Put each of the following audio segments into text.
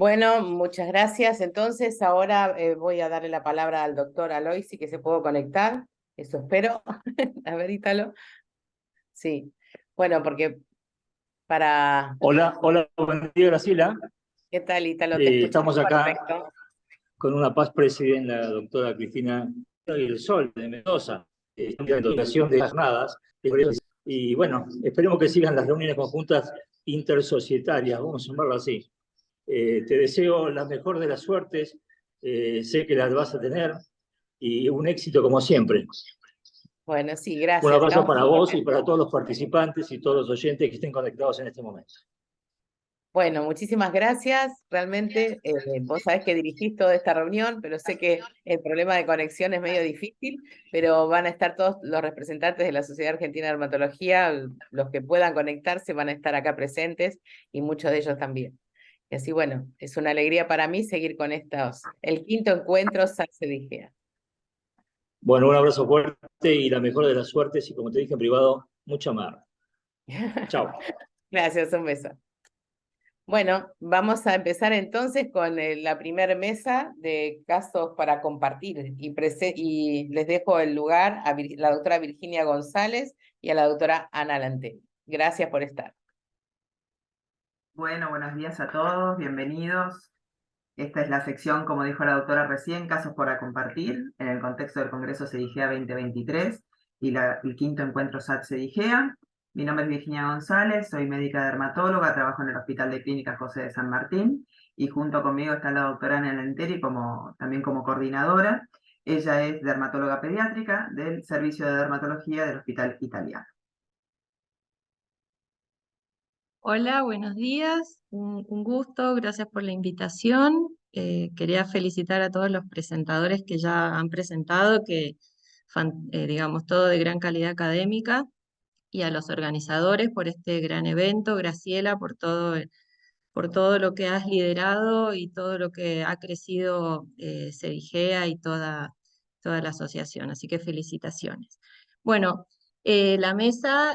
Bueno, muchas gracias. Entonces, ahora voy a darle la palabra al doctor Aloisi, que se puedo conectar. Eso espero. A ver, Ítalo. Sí. Bueno, porque para... Hola, hola, buen día, Graciela. ¿Qué tal, Ítalo? Te escuchamos Estamos acá perfecto. con una paz presidenta, la doctora Cristina del Sol de Mendoza, en la educación de las jornadas. Y bueno, esperemos que sigan las reuniones conjuntas intersocietarias, vamos a llamarlo así. Te deseo la mejor de las suertes, sé que las vas a tener y un éxito como siempre. Bueno, sí, Un gracias. abrazo Estamos para muy vos y contentos. para todos los participantes y todos los oyentes que estén conectados en este momento. Bueno, muchísimas gracias. Realmente, vos sabés que dirigís toda esta reunión, pero sé que el problema de conexión es medio difícil, pero van a estar todos los representantes de la Sociedad Argentina de Dermatología, los que puedan conectarse van a estar acá presentes y muchos de ellos también. Y así, bueno, es una alegría para mí seguir con el quinto encuentro SACSE-DIGEA. Bueno, un abrazo fuerte y la mejor de las suertes y como te dije en privado, mucha mar. Chao. Gracias, un beso. Bueno, vamos a empezar entonces con la primer mesa de casos para compartir y les dejo el lugar a la doctora Virginia González y a la doctora Ana Lantelli. Gracias por estar. Bueno, buenos días a todos, bienvenidos. Esta es la sección, como dijo la doctora recién, casos para compartir, en el contexto del Congreso SEDIGEA 2023 y el quinto encuentro SAT-SEDIGEA. Mi nombre es Virginia González, soy médica dermatóloga, trabajo en el Hospital de Clínicas José de San Martín y junto conmigo está la doctora Ana Lenteri también como coordinadora. Ella es dermatóloga pediátrica del Servicio de Dermatología del Hospital Italiano. Hola, buenos días, un gusto, gracias por la invitación. Quería felicitar a todos los presentadores que ya han presentado, digamos, todo de gran calidad académica, y a los organizadores por este gran evento, Graciela, por todo lo que has liderado y todo lo que ha crecido SEDIGEA y toda la asociación, así que felicitaciones. Bueno, en la mesa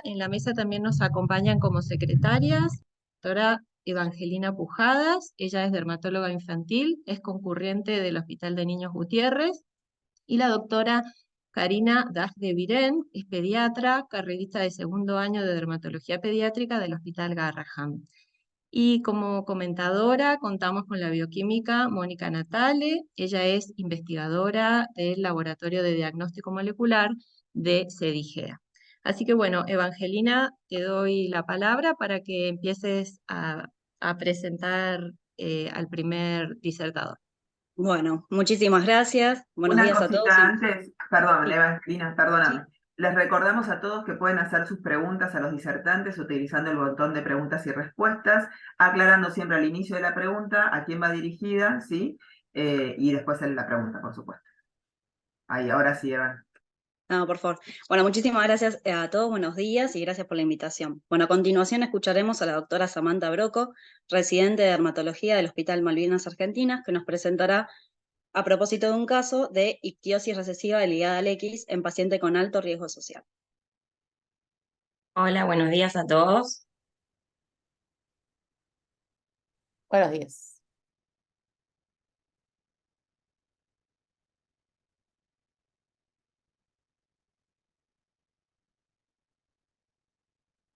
también nos acompañan como secretarias, doctora Evangelina Pujadas, ella es dermatóloga infantil, es concurrente del Hospital de Niños Gutiérrez, y la doctora Karina Das de Viren, es pediatra, carrerista de segundo año de dermatología pediátrica del Hospital Garrahan. Y como comentadora contamos con la bioquímica Mónica Natale, ella es investigadora del Laboratorio de Diagnóstico Molecular de SEDIGEA. Así que bueno, Evangelina, te doy la palabra para que empieces a presentar al primer disertador. Bueno, muchísimas gracias. Buenos Una días a todos. cosita antes, perdón, Sí, Evangelina, sí. perdóname. Les recordamos a todos que pueden hacer sus preguntas a los disertantes utilizando el botón de preguntas y respuestas, aclarando siempre al inicio de la pregunta a quién va dirigida, ¿sí? Y después la pregunta, por supuesto. Ahí, ahora sí, Evan. No, por favor. Bueno, muchísimas gracias a todos, buenos días y gracias por la invitación. Bueno, a continuación escucharemos a la doctora Samantha Broco, residente de dermatología del Hospital Malvinas Argentinas, que nos presentará a propósito de un caso de ictiosis recesiva ligada al X en paciente con alto riesgo social. Hola, buenos días a todos. Buenos días.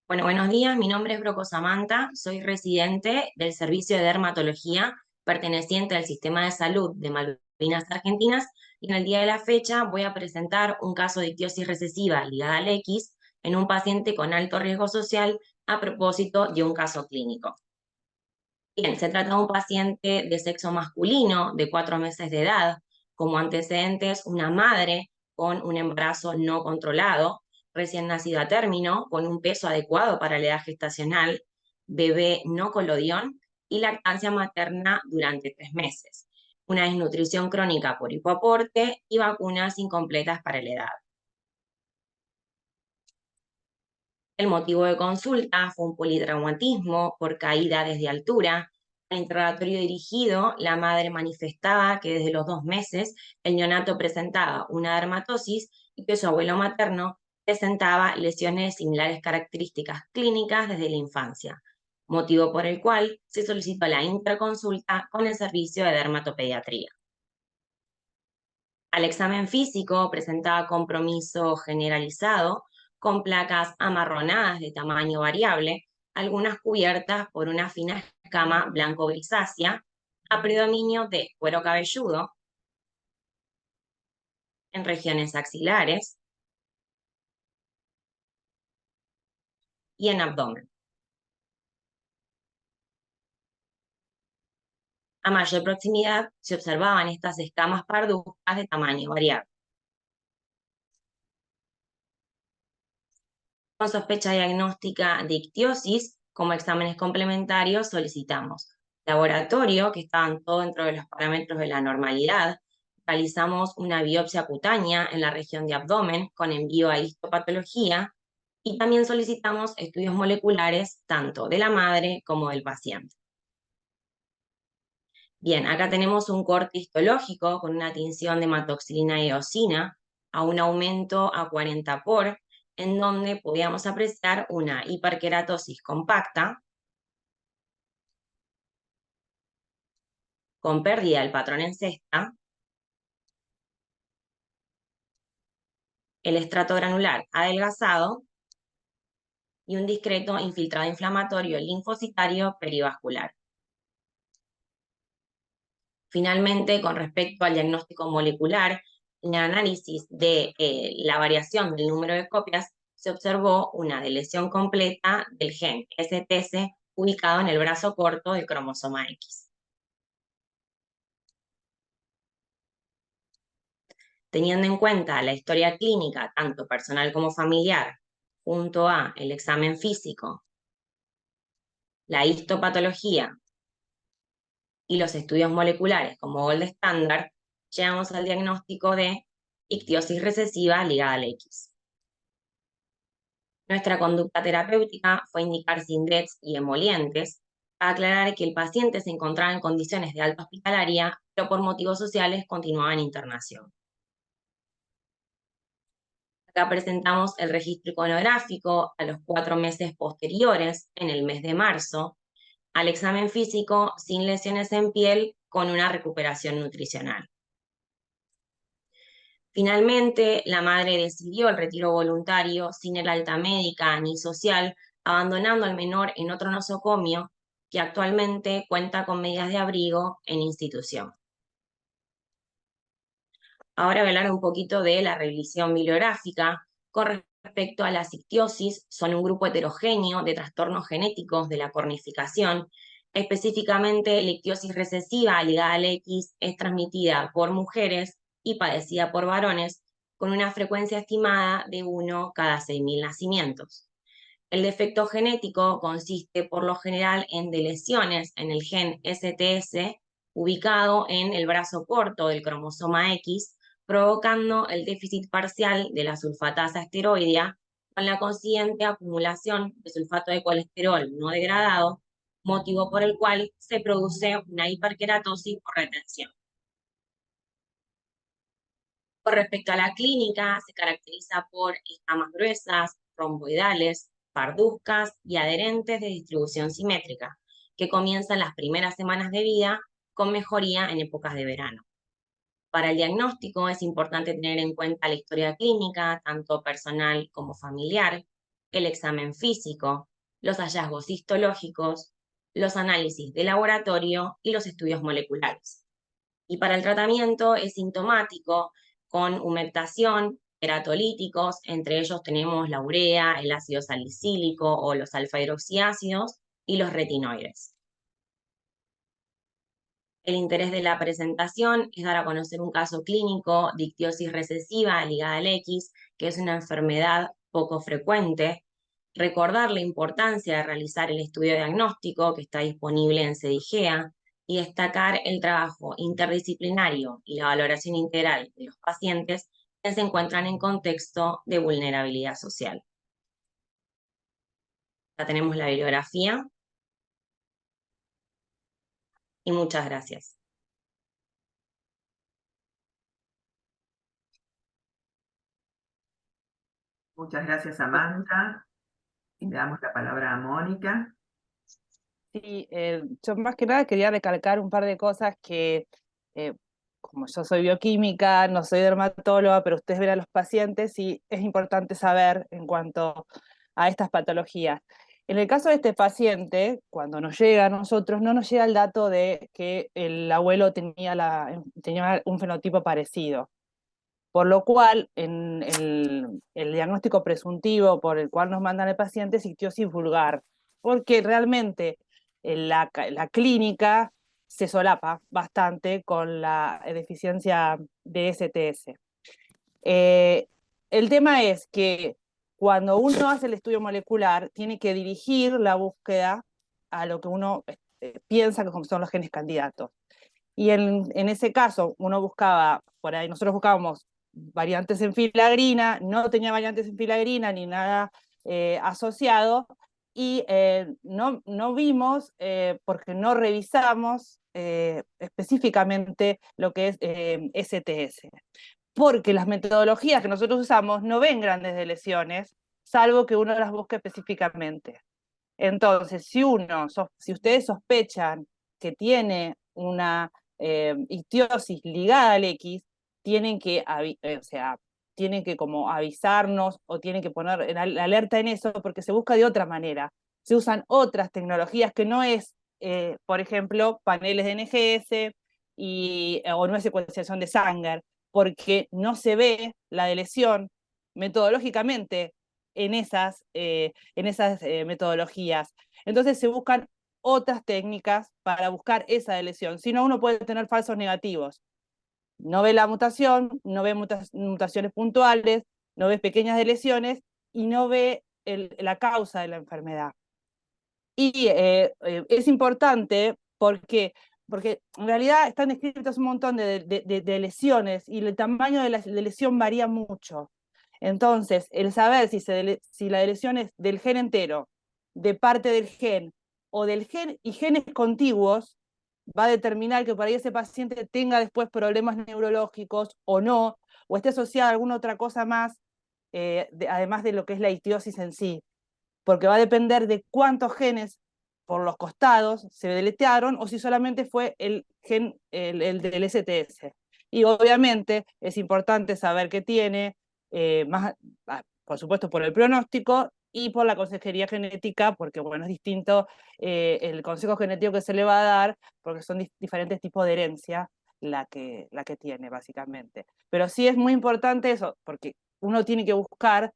Bueno, buenos días, mi nombre es Broco Samantha, soy residente del Servicio de Dermatología perteneciente al Sistema de Salud de Malvinas Argentinas y en el día de la fecha voy a presentar un caso de ictiosis recesiva ligada al X en un paciente con alto riesgo social a propósito de un caso clínico. Bien, se trata de un paciente de sexo masculino de 4 meses de edad, como antecedentes una madre con un embarazo no controlado, recién nacido a término, con un peso adecuado para la edad gestacional, bebé no colodión y lactancia materna durante 3 meses, una desnutrición crónica por hipoaporte y vacunas incompletas para la edad. El motivo de consulta fue un politraumatismo por caída desde altura. En el interrogatorio dirigido, la madre manifestaba que desde los 2 meses el neonato presentaba una dermatosis y que su abuelo materno presentaba lesiones de similares características clínicas desde la infancia. motivo por el cual se solicitó la interconsulta con el servicio de dermatopediatría. Al examen físico presentaba compromiso generalizado con placas amarronadas de tamaño variable, algunas cubiertas por una fina escama blanco-grisácea, a predominio de cuero cabelludo en regiones axilares y en abdomen. A mayor proximidad se observaban estas escamas parduzcas de tamaño variable. Con sospecha diagnóstica de ictiosis, como exámenes complementarios solicitamos laboratorio, que estaban todo dentro de los parámetros de la normalidad. Realizamos una biopsia cutánea en la región de abdomen con envío a histopatología y también solicitamos estudios moleculares tanto de la madre como del paciente. Bien, acá tenemos un corte histológico con una tinción de hematoxilina y eosina a un aumento a 40 por, en donde podíamos apreciar una hiperkeratosis compacta con pérdida del patrón en cesta, el estrato granular adelgazado y un discreto infiltrado inflamatorio linfocitario perivascular. Finalmente, con respecto al diagnóstico molecular, en el análisis de la variación del número de copias, se observó una deleción completa del gen STS ubicado en el brazo corto del cromosoma X. Teniendo en cuenta la historia clínica, tanto personal como familiar, junto a el examen físico, la histopatología y los estudios moleculares como gold estándar, llegamos al diagnóstico de ictiosis recesiva ligada al X. Nuestra conducta terapéutica fue indicar Sindex y emolientes, para aclarar que el paciente se encontraba en condiciones de alta hospitalaria, pero por motivos sociales continuaba en internación. Acá presentamos el registro iconográfico a los 4 meses posteriores, en el mes de marzo, al examen físico sin lesiones en piel con una recuperación nutricional. Finalmente, la madre decidió el retiro voluntario sin el alta médica ni social, abandonando al menor en otro nosocomio que actualmente cuenta con medidas de abrigo en institución. Ahora voy a hablar un poquito de la revisión bibliográfica. Con respecto a las ictiosis, son un grupo heterogéneo de trastornos genéticos de la cornificación. Específicamente, la ictiosis recesiva ligada al X es transmitida por mujeres y padecida por varones, con una frecuencia estimada de 1 cada 6.000 nacimientos. El defecto genético consiste por lo general en deleciones en el gen STS, ubicado en el brazo corto del cromosoma X, provocando el déficit parcial de la sulfatasa esteroidea, con la consiguiente acumulación de sulfato de colesterol no degradado, motivo por el cual se produce una hiperkeratosis por retención. Con respecto a la clínica, se caracteriza por escamas gruesas, romboidales, parduzcas y adherentes de distribución simétrica, que comienzan las primeras semanas de vida con mejoría en épocas de verano. Para el diagnóstico es importante tener en cuenta la historia clínica, tanto personal como familiar, el examen físico, los hallazgos histológicos, los análisis de laboratorio y los estudios moleculares. Y para el tratamiento es sintomático con humectación, keratolíticos, entre ellos tenemos la urea, el ácido salicílico o los alfa-hidroxiácidos y los retinoides. El interés de la presentación es dar a conocer un caso clínico de ictiosis recesiva ligada al X, que es una enfermedad poco frecuente, recordar la importancia de realizar el estudio diagnóstico que está disponible en CEDIGEA y destacar el trabajo interdisciplinario y la valoración integral de los pacientes que se encuentran en contexto de vulnerabilidad social. Ya tenemos la bibliografía y muchas gracias. Muchas gracias, Samantha. Y le damos la palabra a Mónica. Sí, yo más que nada quería recalcar un par de cosas que, eh, como yo soy bioquímica, no soy dermatóloga, pero ustedes ven a los pacientes y es importante saber en cuanto a estas patologías. En el caso de este paciente, cuando nos llega a nosotros, no nos llega el dato de que el abuelo tenía un fenotipo parecido. Por lo cual, en el diagnóstico presuntivo por el cual nos mandan el paciente es ictiosis vulgar, porque realmente la clínica se solapa bastante con la deficiencia de STS. El tema es que cuando uno hace el estudio molecular, tiene que dirigir la búsqueda a lo que uno piensa que son los genes candidatos. Y en ese caso, uno buscaba, por ahí nosotros buscábamos variantes en filagrina, no tenía variantes en filagrina ni nada asociado, y no vimos, porque no revisamos específicamente lo que es STS. Porque las metodologías que nosotros usamos no ven grandes de lesiones, salvo que uno las busque específicamente. Entonces, si ustedes sospechan que tiene una ictiosis ligada al X, tienen que como avisarnos o tienen que poner en alerta en eso, porque se busca de otra manera. Se usan otras tecnologías que no es, por ejemplo, paneles de NGS o no es secuenciación de Sanger, porque no se ve la de lesión metodológicamente en esas metodologías. Entonces se buscan otras técnicas para buscar esa lesión. Si no, uno puede tener falsos negativos. No ve la mutación, no ve mutaciones puntuales, no ve pequeñas lesiones y no ve la causa de la enfermedad. Y es importante porque en realidad están descritas un montón de lesiones y el tamaño de la lesión varía mucho. Entonces, el saber si la lesión es del gen entero, de parte del gen o del gen y genes contiguos, va a determinar que por ahí ese paciente tenga después problemas neurológicos o no, o esté asociada a alguna otra cosa más, además de lo que es la ictiosis en sí, porque va a depender de cuántos genes por los costados se deletearon o si solamente fue el gen, el del STS. Y obviamente es importante saber qué tiene, por supuesto por el pronóstico y por la consejería genética, porque bueno, es distinto el consejo genético que se le va a dar, porque son diferentes tipos de herencia la que tiene, básicamente. Pero sí es muy importante eso, porque uno tiene que buscar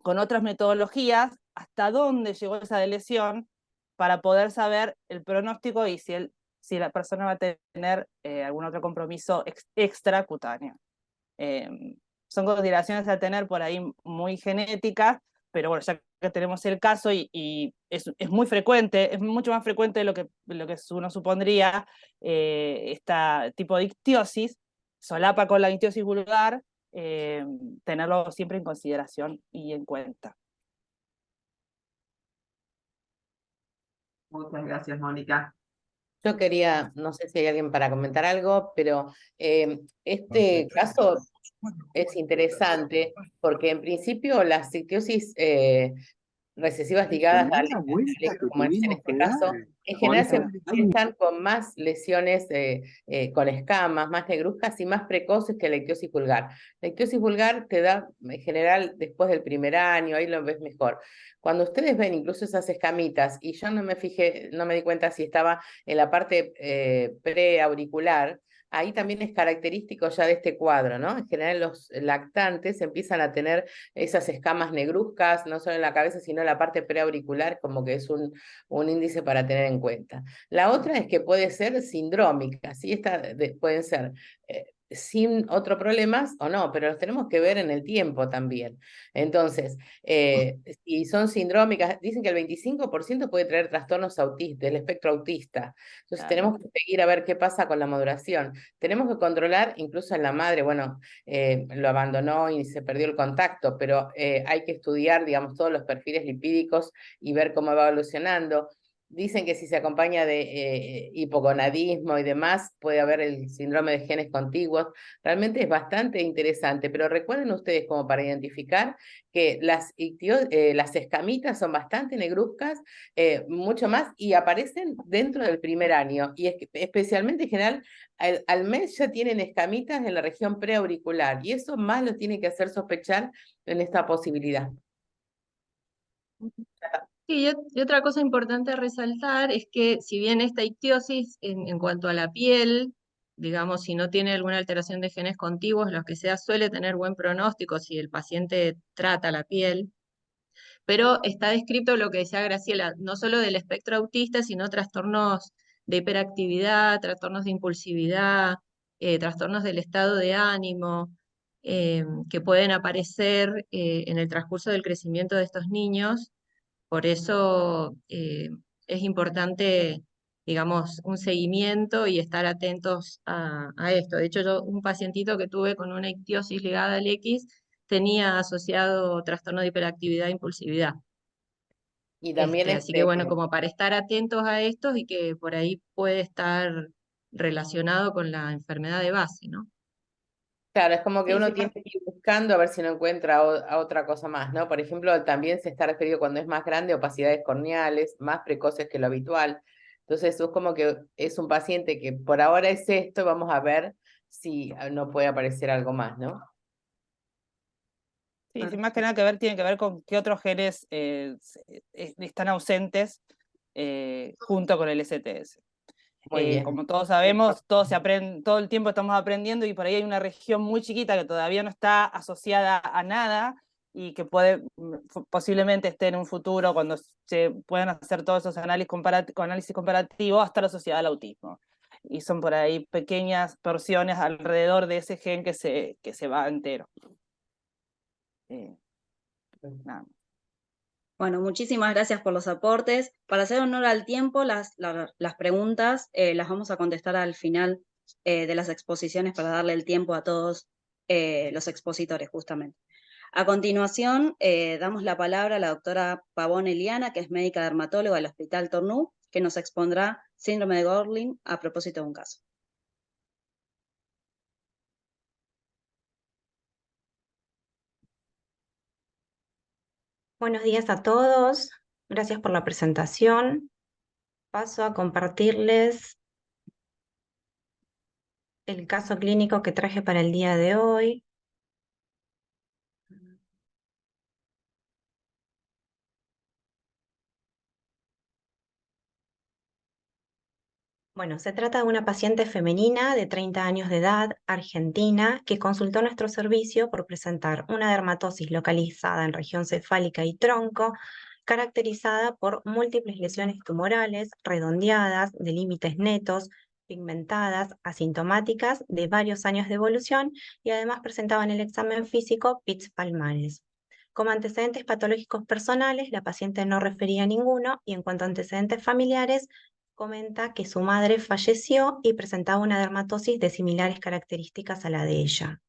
con otras metodologías hasta dónde llegó esa lesión para poder saber el pronóstico y si la persona va a tener algún otro compromiso extracutáneo. Son consideraciones a tener por ahí muy genéticas, pero bueno, ya que tenemos el caso y es muy frecuente, es mucho más frecuente de lo que uno supondría, este tipo de ictiosis, solapa con la ictiosis vulgar, tenerlo siempre en consideración y en cuenta. Muchas gracias, Mónica. Yo quería, no sé si hay alguien para comentar algo, pero este caso es interesante porque en principio las ictiosis recesivas ligadas al como es en este caso, en general se manifiestan con más lesiones con escamas, más negruzcas y más precoces que la ictiosis vulgar. La ictiosis vulgar te da, en general, después del primer año, ahí lo ves mejor. Cuando ustedes ven incluso esas escamitas, y yo no me fijé, no me di cuenta si estaba en la parte preauricular, ahí también es característico ya de este cuadro, ¿no? En general los lactantes empiezan a tener esas escamas negruzcas, no solo en la cabeza, sino en la parte preauricular, como que es un índice para tener en cuenta. La otra es que puede ser sindrómica, ¿sí? Pueden ser sin otros problemas o no, pero los tenemos que ver en el tiempo también. Entonces, si son sindrómicas, dicen que el 25% puede traer trastornos del espectro autista. Entonces, tenemos que seguir a ver qué pasa con la maduración. Tenemos que controlar, incluso en la madre, bueno, lo abandonó y se perdió el contacto, pero hay que estudiar, digamos, todos los perfiles lipídicos y ver cómo va evolucionando. dicen que si se acompaña de hipogonadismo y demás, puede haber el síndrome de genes contiguos. Realmente es bastante interesante, pero recuerden ustedes como para identificar que las escamitas son bastante negruzcas, mucho más, y aparecen dentro del primer año, y especialmente en general al mes ya tienen escamitas en la región preauricular, y eso más lo tiene que hacer sospechar en esta posibilidad. Sí, y otra cosa importante a resaltar es que si bien esta ictiosis en cuanto a la piel, digamos, si no tiene alguna alteración de genes contiguos, lo que sea, suele tener buen pronóstico si el paciente trata la piel, pero está descrito lo que decía Graciela, no solo del espectro autista, sino trastornos de hiperactividad, trastornos de impulsividad, trastornos del estado de ánimo, que pueden aparecer en el transcurso del crecimiento de estos niños. Por eso es importante, digamos, un seguimiento y estar atentos a esto. De hecho, yo un pacientito que tuve con una ictiosis ligada al X tenía asociado trastorno de hiperactividad e impulsividad. Y también Así que bueno, como para estar atentos a estos y que por ahí puede estar relacionado con la enfermedad de base, ¿no? claro, es como que Sí, uno sí, tiene que ir buscando a ver si no encuentra a otra cosa más, ¿no? Por ejemplo, también se está referido cuando es más grande, opacidades corneales, más precoces que lo habitual. Entonces, es como que es un paciente que por ahora es esto, vamos a ver si no puede aparecer algo más, ¿no? Sí, sin más que nada que ver, tiene que ver con qué otros genes están ausentes junto con el STS. Muy bien. Como todos sabemos, todo el tiempo estamos aprendiendo y por ahí hay una región muy chiquita que todavía no está asociada a nada y que posiblemente esté en un futuro cuando se puedan hacer todos esos análisis comparativos hasta la asociada al autismo. Y son por ahí pequeñas porciones alrededor de ese gen que se va entero. Nada. Bueno, muchísimas gracias por los aportes. Para hacer honor al tiempo, las preguntas las vamos a contestar al final de las exposiciones para darle el tiempo a todos los expositores, justamente. A continuación, damos la palabra a la doctora Pavón Eliana, que es médica dermatóloga del Hospital Tornú, que nos expondrá síndrome de Gorlin a propósito de un caso. Buenos días a todos, gracias por la presentación. Paso a compartirles el caso clínico que traje para el día de hoy. Bueno, se trata de una paciente femenina de 30 años de edad, argentina, que consultó nuestro servicio por presentar una dermatosis localizada en región cefálica y tronco, caracterizada por múltiples lesiones tumorales, redondeadas, de límites netos, pigmentadas, asintomáticas, de varios años de evolución y además presentaba en el examen físico pits palmares. Como antecedentes patológicos personales, la paciente no refería ninguno y en cuanto a antecedentes familiares, comenta que su madre falleció y presentaba una dermatosis de similares características a la de ella.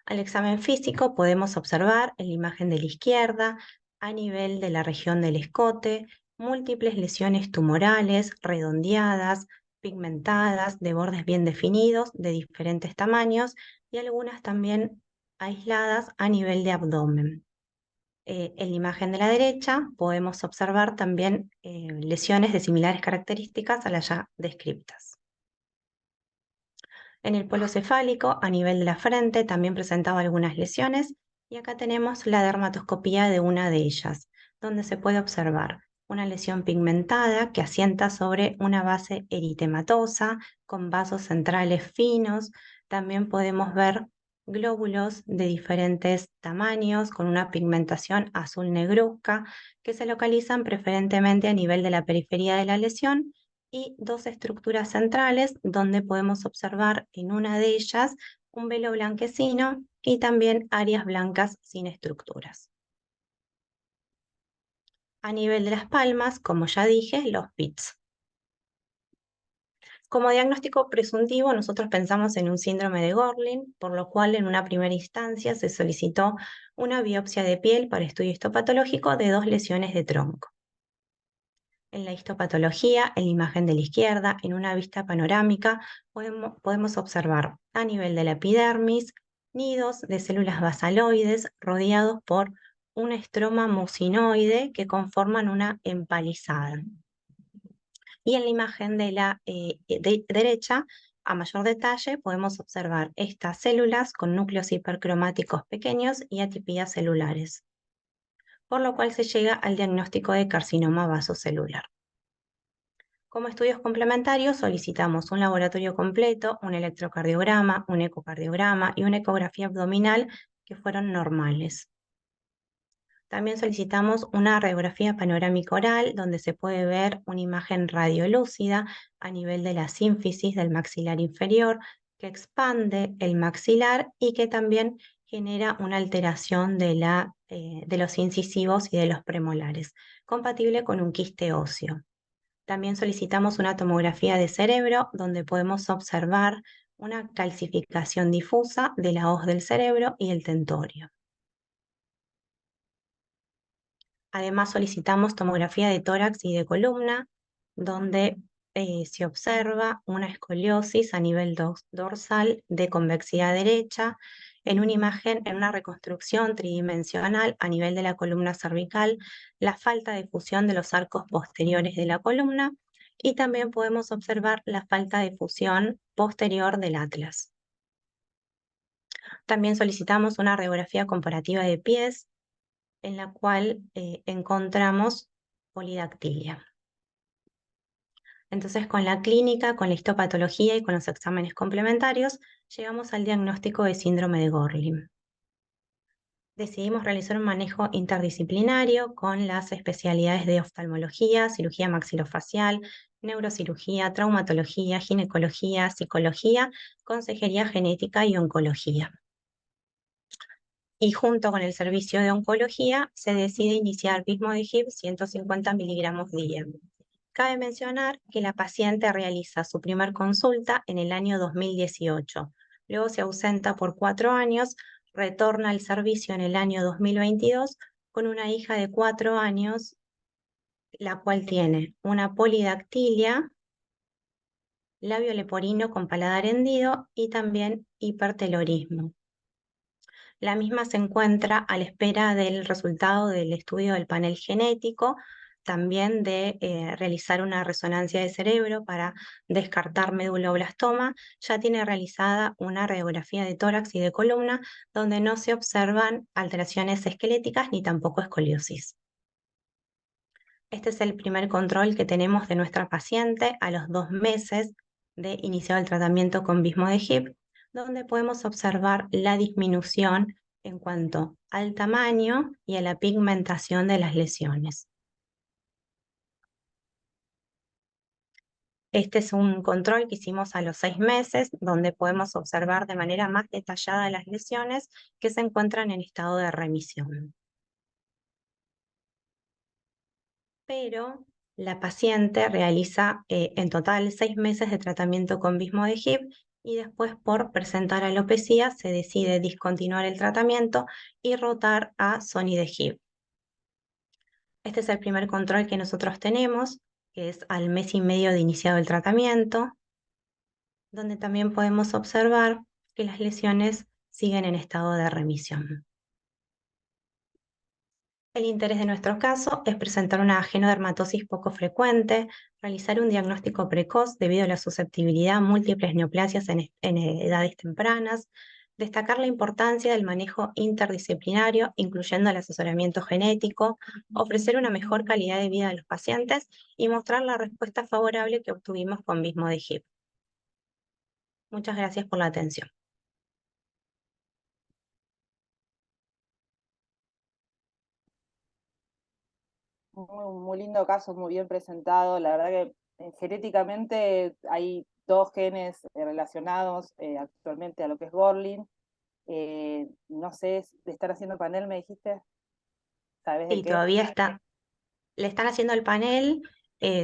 Al examen físico podemos observar en la imagen de la izquierda, a nivel de la región del escote, múltiples lesiones tumorales, redondeadas, pigmentadas, de bordes bien definidos, de diferentes tamaños y algunas también aisladas a nivel de abdomen. En la imagen de la derecha podemos observar también lesiones de similares características a las ya descritas. En el polo cefálico, a nivel de la frente, también presentaba algunas lesiones y acá tenemos la dermatoscopía de una de ellas, donde se puede observar una lesión pigmentada que asienta sobre una base eritematosa con vasos centrales finos. También podemos ver glóbulos de diferentes tamaños con una pigmentación azul negruzca que se localizan preferentemente a nivel de la periferia de la lesión y dos estructuras centrales donde podemos observar en una de ellas un velo blanquecino y también áreas blancas sin estructuras. A nivel de las palmas, como ya dije, los pits. Como diagnóstico presuntivo, nosotros pensamos en un síndrome de Gorlin, por lo cual en una primera instancia se solicitó una biopsia de piel para estudio histopatológico de 2 lesiones de tronco. En la histopatología, en la imagen de la izquierda, en una vista panorámica, podemos observar a nivel de la epidermis nidos de células basaloides rodeados por un estroma mucinoide que conforman una empalizada. Y en la imagen de la derecha, a mayor detalle, podemos observar estas células con núcleos hipercromáticos pequeños y atipías celulares, por lo cual se llega al diagnóstico de carcinoma vasocelular. Como estudios complementarios solicitamos un laboratorio completo, un electrocardiograma, un ecocardiograma y una ecografía abdominal que fueron normales. También solicitamos una radiografía panorámica oral donde se puede ver una imagen radiolúcida a nivel de la sínfisis del maxilar inferior que expande el maxilar y que también genera una alteración de los incisivos y de los premolares, compatible con un quiste óseo. También solicitamos una tomografía de cerebro donde podemos observar una calcificación difusa de la hoz del cerebro y el tentorio. Además solicitamos tomografía de tórax y de columna donde se observa una escoliosis a nivel dorsal de convexidad derecha en una imagen, en una reconstrucción tridimensional a nivel de la columna cervical, la falta de fusión de los arcos posteriores de la columna y también podemos observar la falta de fusión posterior del atlas. También solicitamos una radiografía comparativa de pies en la cual encontramos polidactilia. Entonces, con la clínica, con la histopatología y con los exámenes complementarios, llegamos al diagnóstico de síndrome de Gorlin. Decidimos realizar un manejo interdisciplinario con las especialidades de oftalmología, cirugía maxilofacial, neurocirugía, traumatología, ginecología, psicología, consejería genética y oncología. Y junto con el servicio de oncología se decide iniciar Vismodegib 150 miligramos día. Cabe mencionar que la paciente realiza su primer consulta en el año 2018, luego se ausenta por 4 años, retorna al servicio en el año 2022 con una hija de 4 años, la cual tiene una polidactilia, labio leporino con paladar hendido y también hipertelorismo. La misma se encuentra a la espera del resultado del estudio del panel genético, también de realizar una resonancia de cerebro para descartar meduloblastoma. Ya tiene realizada una radiografía de tórax y de columna, donde no se observan alteraciones esqueléticas ni tampoco escoliosis. Este es el primer control que tenemos de nuestra paciente a los 2 meses de iniciado el tratamiento con Vismodegib, donde podemos observar la disminución en cuanto al tamaño y a la pigmentación de las lesiones. Este es un control que hicimos a los 6 meses, donde podemos observar de manera más detallada las lesiones que se encuentran en estado de remisión. Pero la paciente realiza en total 6 meses de tratamiento con Vismodegib y después por presentar alopecia se decide discontinuar el tratamiento y rotar a Sonidegib. Este es el primer control que nosotros tenemos, que es al mes y medio de iniciado el tratamiento, donde también podemos observar que las lesiones siguen en estado de remisión. El interés de nuestro caso es presentar una agenodermatosis poco frecuente, realizar un diagnóstico precoz debido a la susceptibilidad a múltiples neoplasias en edades tempranas, destacar la importancia del manejo interdisciplinario, incluyendo el asesoramiento genético, ofrecer una mejor calidad de vida a los pacientes y mostrar la respuesta favorable que obtuvimos con Vismodegib. Muchas gracias por la atención. Muy lindo caso, muy bien presentado. La verdad que genéticamente hay 2 genes relacionados actualmente a lo que es Gorlin. No sé, ¿le están haciendo panel, me dijiste? ¿Sabes de Sí, qué? todavía le están haciendo el panel,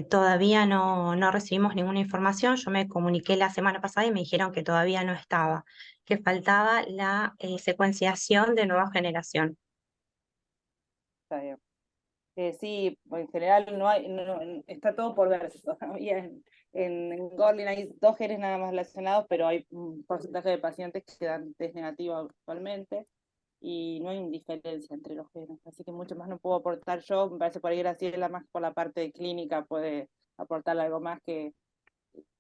todavía no recibimos ninguna información. Yo me comuniqué la semana pasada y me dijeron que todavía no estaba, que faltaba la secuenciación de nueva generación. Está bien. Sí, en general no hay, está todo por ver. Todavía en Gorlin hay 2 genes nada más relacionados, pero hay un porcentaje de pacientes que dan test negativo actualmente y no hay diferencia entre los genes, así que mucho más no puedo aportar yo. Me parece por ahí Graciela más por la parte clínica puede aportar algo más que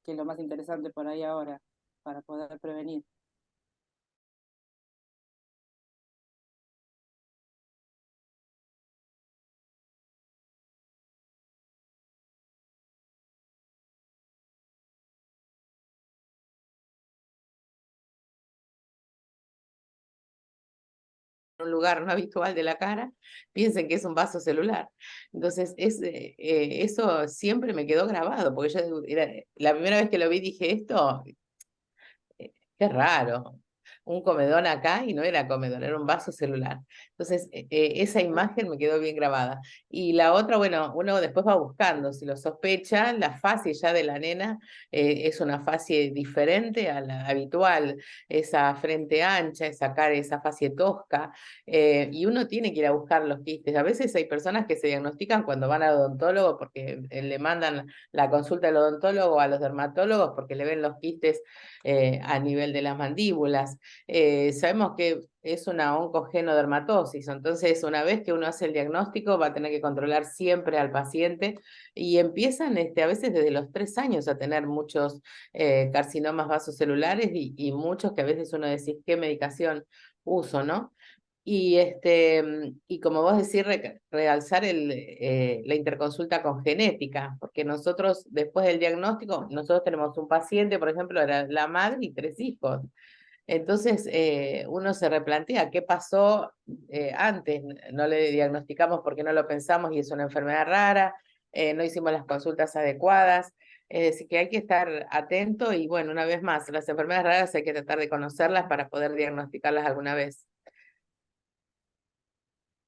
lo más interesante por ahí ahora para poder prevenir. Un lugar no habitual de la cara, piensen que es un vaso celular. Entonces, eso siempre me quedó grabado, porque yo la primera vez que lo vi dije, esto, qué raro. Un comedón acá y no era comedón, era un vaso celular. Entonces, esa imagen me quedó bien grabada. Y la otra, bueno, uno después va buscando, si lo sospecha, la fascia ya de la nena es una fascia diferente a la habitual, esa frente ancha, esa cara, esa fascia tosca, y uno tiene que ir a buscar los quistes. A veces hay personas que se diagnostican cuando van al odontólogo porque le mandan la consulta al odontólogo o a los dermatólogos porque le ven los quistes a nivel de las mandíbulas. Sabemos que es una oncogenodermatosis, entonces una vez que uno hace el diagnóstico va a tener que controlar siempre al paciente y empiezan a veces desde los 3 años a tener muchos carcinomas vasocelulares y muchos que a veces uno decís qué medicación uso, ¿no? Y como vos decís, realzar la interconsulta con genética, porque nosotros, después del diagnóstico, nosotros tenemos un paciente, por ejemplo, era la madre y 3 hijos. Entonces, uno se replantea qué pasó antes, no le diagnosticamos porque no lo pensamos y es una enfermedad rara, no hicimos las consultas adecuadas, es decir, que hay que estar atento y bueno, una vez más, las enfermedades raras hay que tratar de conocerlas para poder diagnosticarlas alguna vez.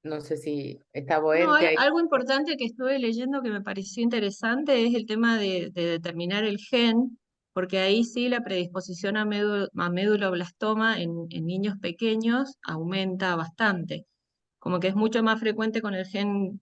No sé si está No, Boente ahí. algo importante que estuve leyendo que me pareció interesante es el tema de determinar el gen, porque ahí sí la predisposición a meduloblastoma en niños pequeños aumenta bastante. Como que es mucho más frecuente con el gen,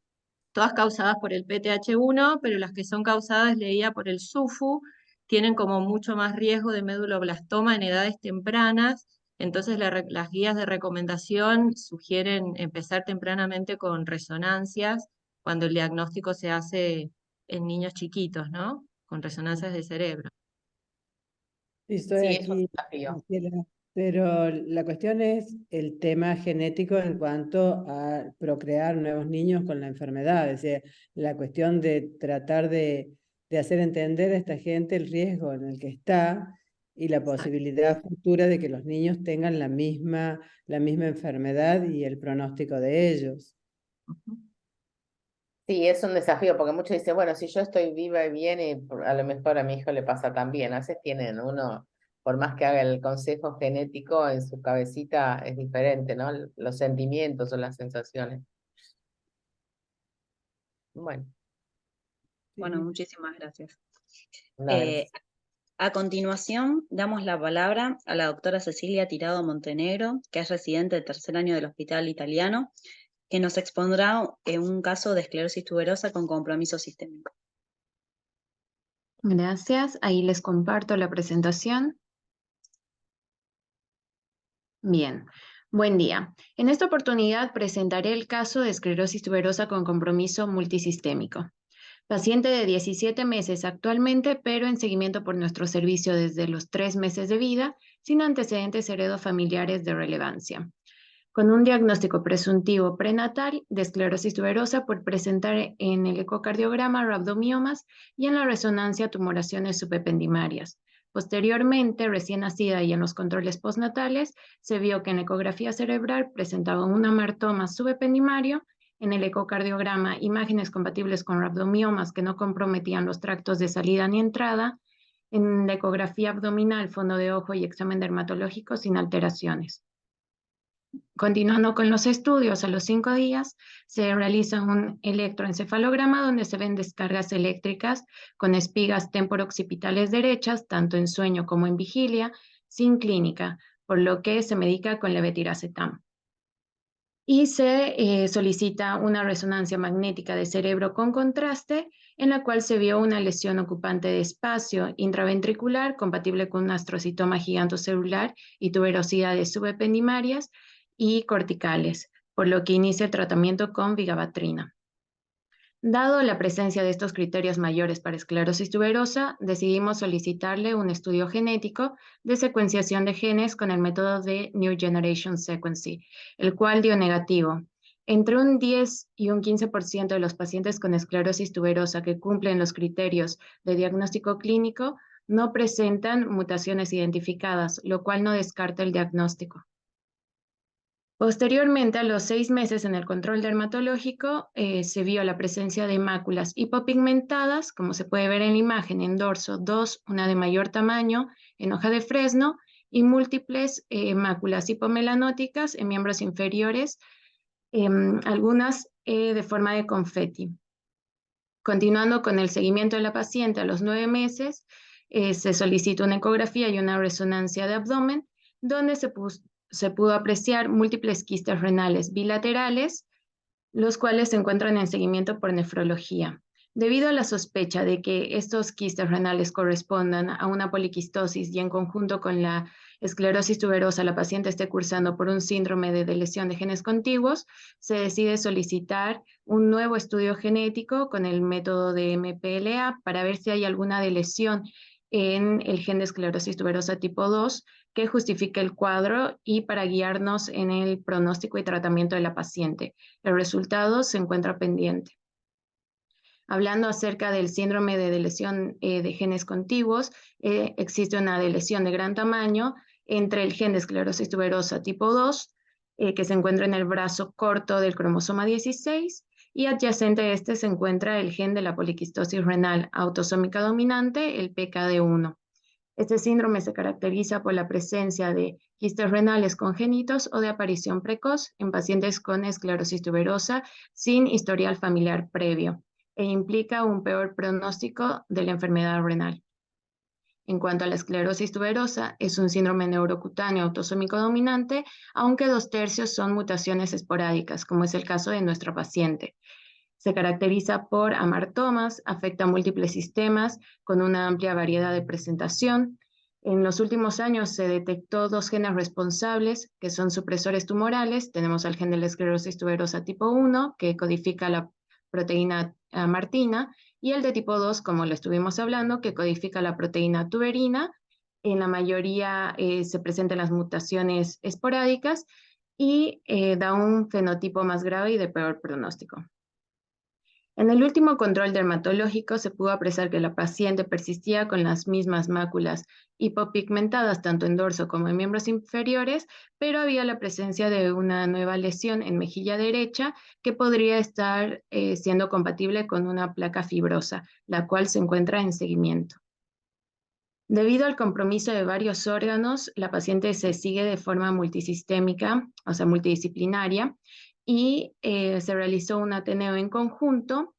todas causadas por el PTH1, pero las que son causadas, leía, por el SUFU, tienen como mucho más riesgo de meduloblastoma en edades tempranas. Entonces las guías de recomendación sugieren empezar tempranamente con resonancias cuando el diagnóstico se hace en niños chiquitos, ¿no? Con resonancias de cerebro. Sí, estoy Sí, es un aquí, desafío. Graciela, pero la cuestión es el tema genético en cuanto a procrear nuevos niños con la enfermedad, es decir, la cuestión de tratar de hacer entender a esta gente el riesgo en el que está y la posibilidad futura de que los niños tengan la misma enfermedad y el pronóstico de ellos. Sí, es un desafío, porque muchos dicen, bueno, si yo estoy viva y bien, a lo mejor a mi hijo le pasa también. A veces tienen uno, por más que haga el consejo genético, en su cabecita es diferente, ¿no? Los sentimientos o las sensaciones. Bueno, Bueno, muchísimas gracias. una vez. A continuación, damos la palabra a la doctora Cecilia Tirado Montenegro, que es residente del 3er año del Hospital Italiano, que nos expondrá un caso de esclerosis tuberosa con compromiso sistémico. Gracias, ahí les comparto la presentación. Bien, buen día. En esta oportunidad presentaré el caso de esclerosis tuberosa con compromiso multisistémico. Paciente de 17 meses actualmente, pero en seguimiento por nuestro servicio desde los 3 meses de vida, sin antecedentes heredofamiliares de relevancia. Con un diagnóstico presuntivo prenatal de esclerosis tuberosa por presentar en el ecocardiograma rhabdomiomas y en la resonancia tumoraciones subependimarias. Posteriormente, recién nacida y en los controles postnatales, se vio que en ecografía cerebral presentaba un amartoma subependimario, en el ecocardiograma imágenes compatibles con rhabdomiomas que no comprometían los tractos de salida ni entrada, en la ecografía abdominal, fondo de ojo y examen dermatológico sin alteraciones. Continuando con los estudios, a los 5 días se realiza un electroencefalograma donde se ven descargas eléctricas con espigas temporoccipitales derechas, tanto en sueño como en vigilia, sin clínica, por lo que se medica con levetiracetam. y se solicita una resonancia magnética de cerebro con contraste, en la cual se vio una lesión ocupante de espacio intraventricular compatible con un astrocitoma gigantocelular y tuberosidades subependimarias y corticales, por lo que inicia el tratamiento con vigabatrina. Dado la presencia de estos criterios mayores para esclerosis tuberosa, decidimos solicitarle un estudio genético de secuenciación de genes con el método de New Generation Sequencing, el cual dio negativo. Entre un 10 y un 15% de los pacientes con esclerosis tuberosa que cumplen los criterios de diagnóstico clínico no presentan mutaciones identificadas, lo cual no descarta el diagnóstico. Posteriormente, a los 6 meses en el control dermatológico, se vio la presencia de máculas hipopigmentadas, como se puede ver en la imagen, en dorso 2, una de mayor tamaño, en hoja de fresno, y múltiples máculas hipomelanóticas en miembros inferiores, algunas de forma de confeti. Continuando con el seguimiento de la paciente a los 9 meses, se solicitó una ecografía y una resonancia de abdomen, donde se pudo apreciar múltiples quistes renales bilaterales, los cuales se encuentran en seguimiento por nefrología. Debido a la sospecha de que estos quistes renales correspondan a una poliquistosis y en conjunto con la esclerosis tuberosa la paciente esté cursando por un síndrome de lesión de genes contiguos, se decide solicitar un nuevo estudio genético con el método de MPLA para ver si hay alguna lesión en el gen de esclerosis tuberosa tipo 2 que justifique el cuadro y para guiarnos en el pronóstico y tratamiento de la paciente. El resultado se encuentra pendiente. Hablando acerca del síndrome de lesión de genes contiguos, existe una lesión de gran tamaño entre el gen de esclerosis tuberosa tipo 2, que se encuentra en el brazo corto del cromosoma 16, y adyacente a este se encuentra el gen de la poliquistosis renal autosómica dominante, el PKD1. Este síndrome se caracteriza por la presencia de quistes renales congénitos o de aparición precoz en pacientes con esclerosis tuberosa sin historial familiar previo e implica un peor pronóstico de la enfermedad renal. En cuanto a la esclerosis tuberosa, es un síndrome neurocutáneo autosómico dominante, aunque 2/3 son mutaciones esporádicas, como es el caso de nuestra paciente. Se caracteriza por amartomas, afecta múltiples sistemas con una amplia variedad de presentación. En los últimos años se detectó 2 genes responsables que son supresores tumorales. Tenemos al gen de la esclerosis tuberosa tipo 1, que codifica la proteína martina, y el de tipo 2, como lo estuvimos hablando, que codifica la proteína tuberina. En la mayoría se presentan las mutaciones esporádicas y da un fenotipo más grave y de peor pronóstico. En el último control dermatológico se pudo apreciar que la paciente persistía con las mismas máculas hipopigmentadas tanto en dorso como en miembros inferiores, pero había la presencia de una nueva lesión en mejilla derecha que podría estar siendo compatible con una placa fibrosa, la cual se encuentra en seguimiento. Debido al compromiso de varios órganos, la paciente se sigue de forma multisistémica, o sea, multidisciplinaria, y se realizó un ateneo en conjunto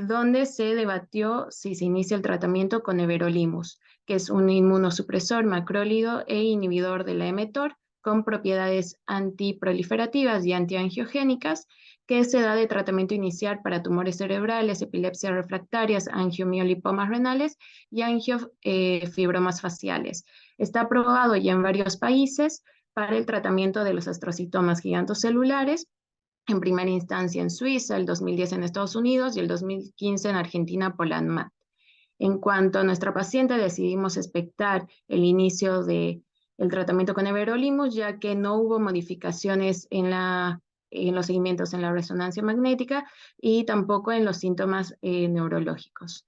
donde se debatió si se inicia el tratamiento con everolimus, que es un inmunosupresor macrólido e inhibidor de la mTOR con propiedades antiproliferativas y antiangiogénicas, que se da de tratamiento inicial para tumores cerebrales, epilepsias refractarias, angiomiolipomas renales y angiofibromas faciales. Está aprobado ya en varios países para el tratamiento de los astrocitomas gigantocelulares, en primera instancia en Suiza, el 2010 en Estados Unidos y el 2015 en Argentina por la ANMAT. En cuanto a nuestra paciente, decidimos expectar el inicio del tratamiento con everolimus, ya que no hubo modificaciones en los seguimientos en la resonancia magnética y tampoco en los síntomas neurológicos.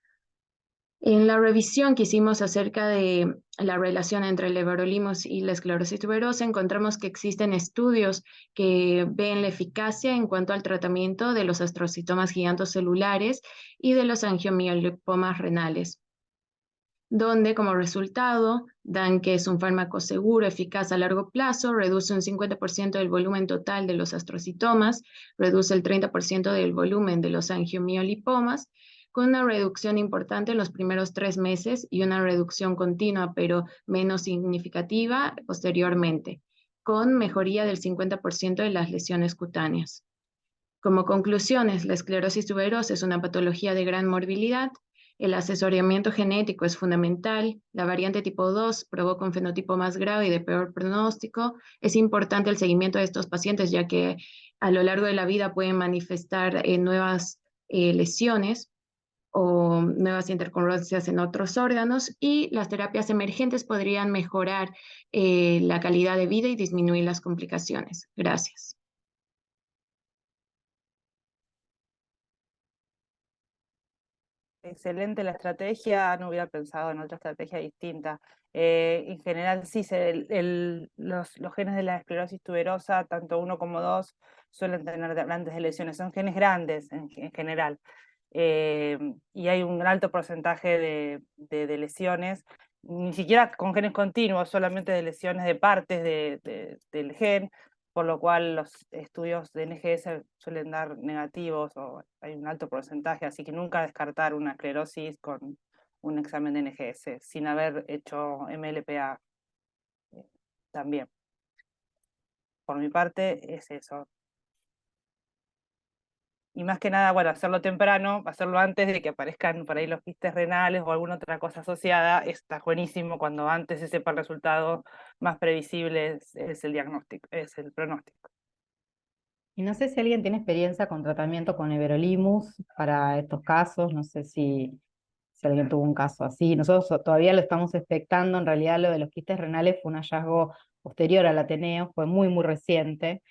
En la revisión que hicimos acerca de la relación entre el everolimus y la esclerosis tuberosa, encontramos que existen estudios que ven la eficacia en cuanto al tratamiento de los astrocitomas gigantocelulares y de los angiomiolipomas renales, donde como resultado dan que es un fármaco seguro, eficaz a largo plazo, reduce un 50% del volumen total de los astrocitomas, reduce el 30% del volumen de los angiomiolipomas, con una reducción importante en los primeros 3 meses y una reducción continua, pero menos significativa posteriormente, con mejoría del 50% de las lesiones cutáneas. Como conclusiones, la esclerosis tuberosa es una patología de gran morbilidad. El asesoramiento genético es fundamental. La variante tipo 2 provoca un fenotipo más grave y de peor pronóstico. Es importante el seguimiento de estos pacientes, ya que a lo largo de la vida pueden manifestar nuevas lesiones o nuevas intercongruencias en otros órganos, y las terapias emergentes podrían mejorar la calidad de vida y disminuir las complicaciones. Gracias. Excelente la estrategia, no hubiera pensado en otra estrategia distinta. En general, sí, los genes de la esclerosis tuberosa, tanto 1 como 2, suelen tener grandes lesiones, son genes grandes en general. Y hay un alto porcentaje de lesiones, ni siquiera con genes continuos, solamente de lesiones de partes del gen, por lo cual los estudios de NGS suelen dar negativos, o hay un alto porcentaje, así que nunca descartar una esclerosis con un examen de NGS, sin haber hecho MLPA también. Por mi parte, es eso. Y más que nada, bueno, hacerlo temprano, hacerlo antes de que aparezcan por ahí los quistes renales o alguna otra cosa asociada, está buenísimo. Cuando antes se sepa el resultado, más previsible es el diagnóstico, es el pronóstico. Y no sé si alguien tiene experiencia con tratamiento con everolimus para estos casos, no sé si alguien tuvo un caso así. Nosotros todavía lo estamos expectando, en realidad lo de los quistes renales fue un hallazgo posterior al Ateneo, fue muy, muy reciente.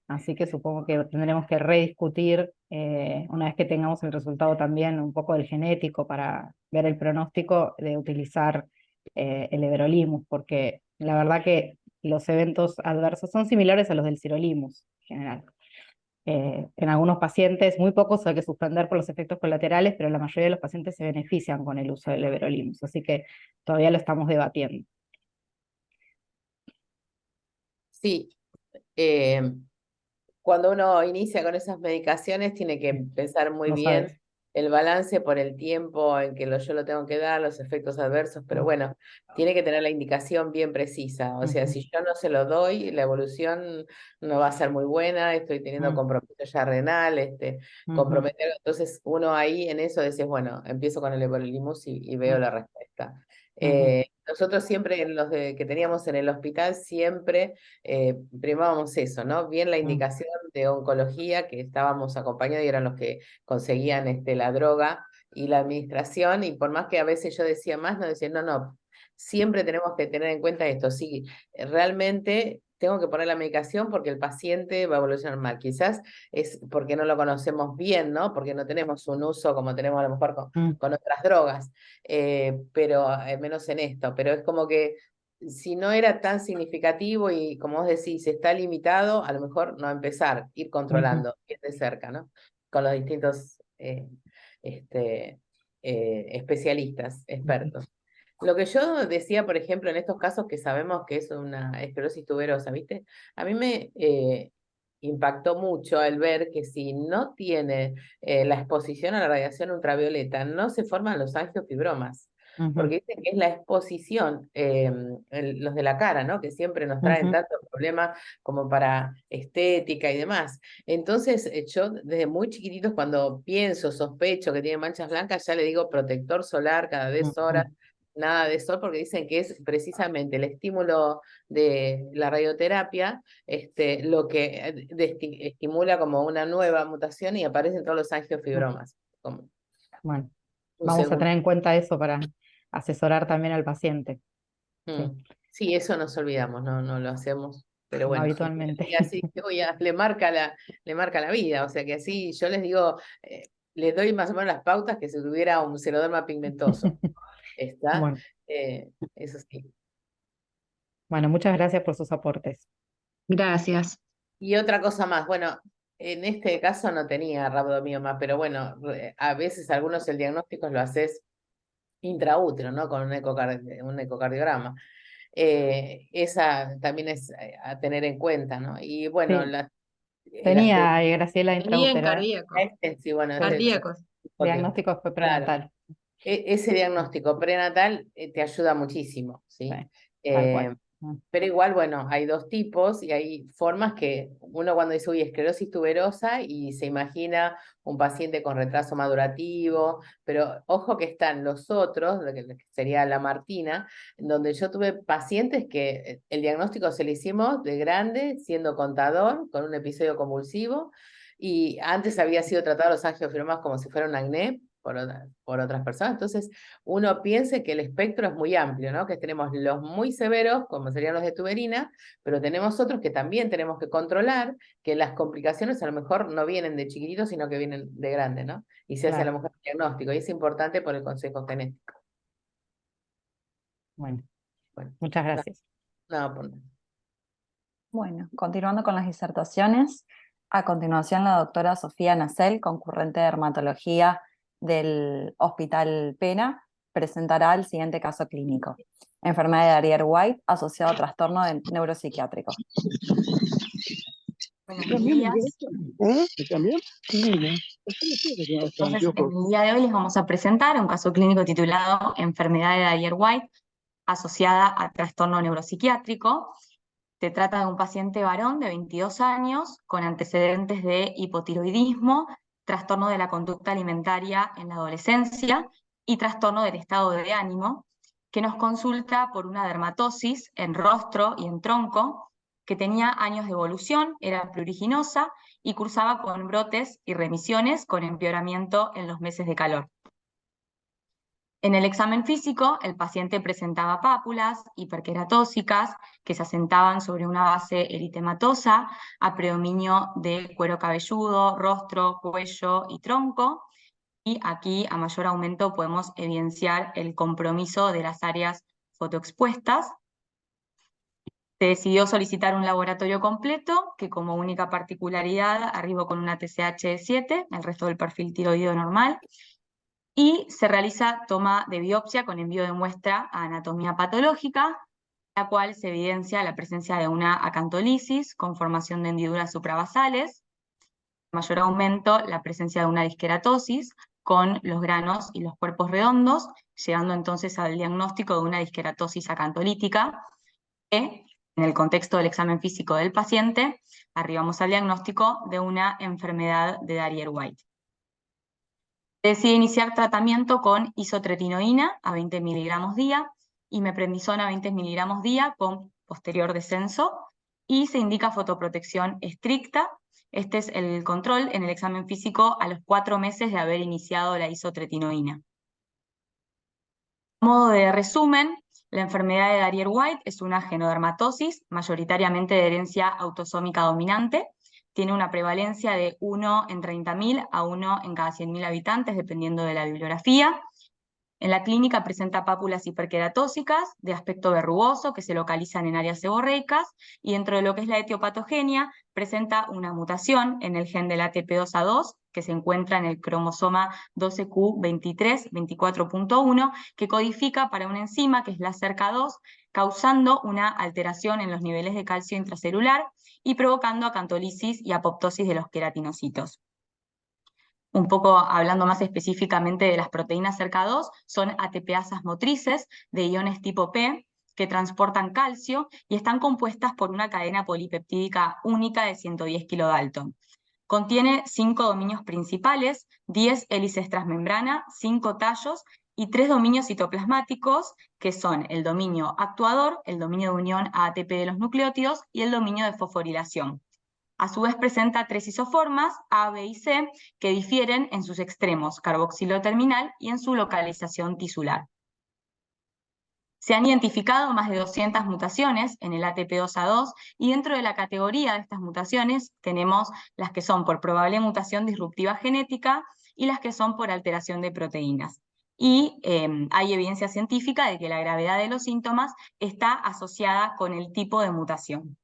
Así que supongo que tendremos que rediscutir, una vez que tengamos el resultado también un poco del genético para ver el pronóstico, de utilizar el everolimus, porque la verdad que los eventos adversos son similares a los del sirolimus en general. En algunos pacientes, muy pocos hay que suspender por los efectos colaterales, pero la mayoría de los pacientes se benefician con el uso del everolimus, así que todavía lo estamos debatiendo. Sí, cuando uno inicia con esas medicaciones tiene que pensar muy No bien sabes. el balance por el tiempo en que yo lo tengo que dar, los efectos adversos, pero bueno, tiene que tener la indicación bien precisa. O sea, si yo no se lo doy, la evolución no va a ser muy buena, estoy teniendo compromiso ya renal, comprometer. Entonces uno ahí en eso dice, bueno, empiezo con el everolimus y veo la respuesta. Nosotros siempre en los que teníamos en el hospital siempre primábamos eso, ¿no? Bien la indicación de oncología, que estábamos acompañados y eran los que conseguían la droga, y la administración, y por más que a veces yo decía más, no decían, no, siempre tenemos que tener en cuenta esto, sí, realmente tengo que poner la medicación porque el paciente va a evolucionar mal, quizás es porque no lo conocemos bien, ¿no? Porque no tenemos un uso como tenemos a lo mejor con otras drogas, pero menos en esto, pero es como que si no era tan significativo y como vos decís, está limitado, a lo mejor no empezar, ir controlando bien de cerca, ¿no? Con los distintos especialistas, expertos. Lo que yo decía, por ejemplo, en estos casos que sabemos que es una esclerosis tuberosa, ¿viste? A mí me impactó mucho el ver que si no tiene la exposición a la radiación ultravioleta, no se forman los angiofibromas. Porque dicen que es la exposición, los de la cara, ¿no? Que siempre nos traen tantos problemas como para estética y demás. Entonces, yo desde muy chiquititos, cuando pienso, sospecho que tiene manchas blancas, ya le digo protector solar cada 10 horas, nada de sol, porque dicen que es precisamente el estímulo de la radioterapia lo que estimula como una nueva mutación y aparecen todos los angiofibromas. Bueno, vamos a tener en cuenta eso para asesorar también al paciente. Sí, eso nos olvidamos, no lo hacemos, pero bueno. Habitualmente. Y así le marca la vida, o sea que así yo les digo, les doy más o menos las pautas que si tuviera un xeroderma pigmentoso. ¿Está? Bueno. Eso sí. Bueno, muchas gracias por sus aportes. Gracias. Y otra cosa más, bueno, en este caso no tenía rhabdomioma, pero bueno, a veces algunos el diagnóstico lo haces intraútero, ¿no? Con un ecocardiograma. Esa también es a tener en cuenta, ¿no? Y bueno, sí. Tenía Graciela intraútero. Cardíaco. Sí, bueno, Cardíacos. Diagnóstico fue prenatal. Claro. Ese diagnóstico prenatal te ayuda muchísimo, ¿sí? Tal cual. Pero igual, bueno, hay dos tipos y hay formas que uno cuando dice, uy, esclerosis tuberosa y se imagina un paciente con retraso madurativo, pero ojo que están los otros, lo que sería la Martina, donde yo tuve pacientes que el diagnóstico se le hicimos de grande, siendo contador, con un episodio convulsivo, y antes había sido tratado los angiofibromas como si fuera un acné por otras personas. Entonces, uno piense que el espectro es muy amplio, ¿no? Que tenemos los muy severos, como serían los de tuberina, pero tenemos otros que también tenemos que controlar, que las complicaciones a lo mejor no vienen de chiquititos, sino que vienen de grande, ¿no? Y se hace a lo mejor el diagnóstico, y es importante por el consejo genético. Bueno, muchas gracias. No, por nada. Bueno, continuando con las disertaciones, a continuación la doctora Sofía Nacel, concurrente de dermatología del Hospital Pena, presentará el siguiente caso clínico: enfermedad de Darrier-White asociado a trastorno neuropsiquiátrico. Buenos días. Entonces, el día de hoy les vamos a presentar un caso clínico titulado Enfermedad de Darrier-White asociada a trastorno neuropsiquiátrico. Se trata de un paciente varón de 22 años con antecedentes de hipotiroidismo, trastorno de la conducta alimentaria en la adolescencia y trastorno del estado de ánimo, que nos consulta por una dermatosis en rostro y en tronco, que tenía años de evolución, era pruriginosa y cursaba con brotes y remisiones con empeoramiento en los meses de calor. En el examen físico, el paciente presentaba pápulas hiperqueratóxicas que se asentaban sobre una base eritematosa a predominio de cuero cabelludo, rostro, cuello y tronco. Y aquí, a mayor aumento, podemos evidenciar el compromiso de las áreas fotoexpuestas. Se decidió solicitar un laboratorio completo, que como única particularidad arribó con una TSH de 7, el resto del perfil tiroideo normal, y se realiza toma de biopsia con envío de muestra a anatomía patológica, la cual se evidencia la presencia de una acantolisis con formación de hendiduras suprabasales, mayor aumento la presencia de una disqueratosis con los granos y los cuerpos redondos, llegando entonces al diagnóstico de una disqueratosis acantolítica, que en el contexto del examen físico del paciente arribamos al diagnóstico de una enfermedad de Darrier-White. Decide iniciar tratamiento con isotretinoína a 20 miligramos día y meprednisona a 20 miligramos día con posterior descenso, y se indica fotoprotección estricta. Este es el control en el examen físico a los 4 meses de haber iniciado la isotretinoína. A modo de resumen, la enfermedad de Darrier-White es una genodermatosis mayoritariamente de herencia autosómica dominante. Tiene una prevalencia de 1 en 30.000 a 1 en cada 100.000 habitantes, dependiendo de la bibliografía. En la clínica presenta pápulas hiperqueratóxicas de aspecto verrugoso que se localizan en áreas seborreicas, y dentro de lo que es la etiopatogenia presenta una mutación en el gen del ATP2A2 que se encuentra en el cromosoma 12q23.24.1, que codifica para una enzima que es la SERCA2, causando una alteración en los niveles de calcio intracelular y provocando acantolisis y apoptosis de los queratinocitos. Un poco hablando más específicamente de las proteínas SERCA2, son ATPasas motrices de iones tipo P que transportan calcio y están compuestas por una cadena polipeptídica única de 110 kilodalton. Contiene 5 dominios principales, 10 hélices transmembrana, 5 tallos y 3 dominios citoplasmáticos, que son el dominio actuador, el dominio de unión a ATP de los nucleótidos y el dominio de fosforilación. A su vez presenta 3 isoformas, A, B y C, que difieren en sus extremos carboxilo terminal y en su localización tisular. Se han identificado más de 200 mutaciones en el ATP2A2, y dentro de la categoría de estas mutaciones tenemos las que son por probable mutación disruptiva genética y las que son por alteración de proteínas. Y hay evidencia científica de que la gravedad de los síntomas está asociada con el tipo de mutación.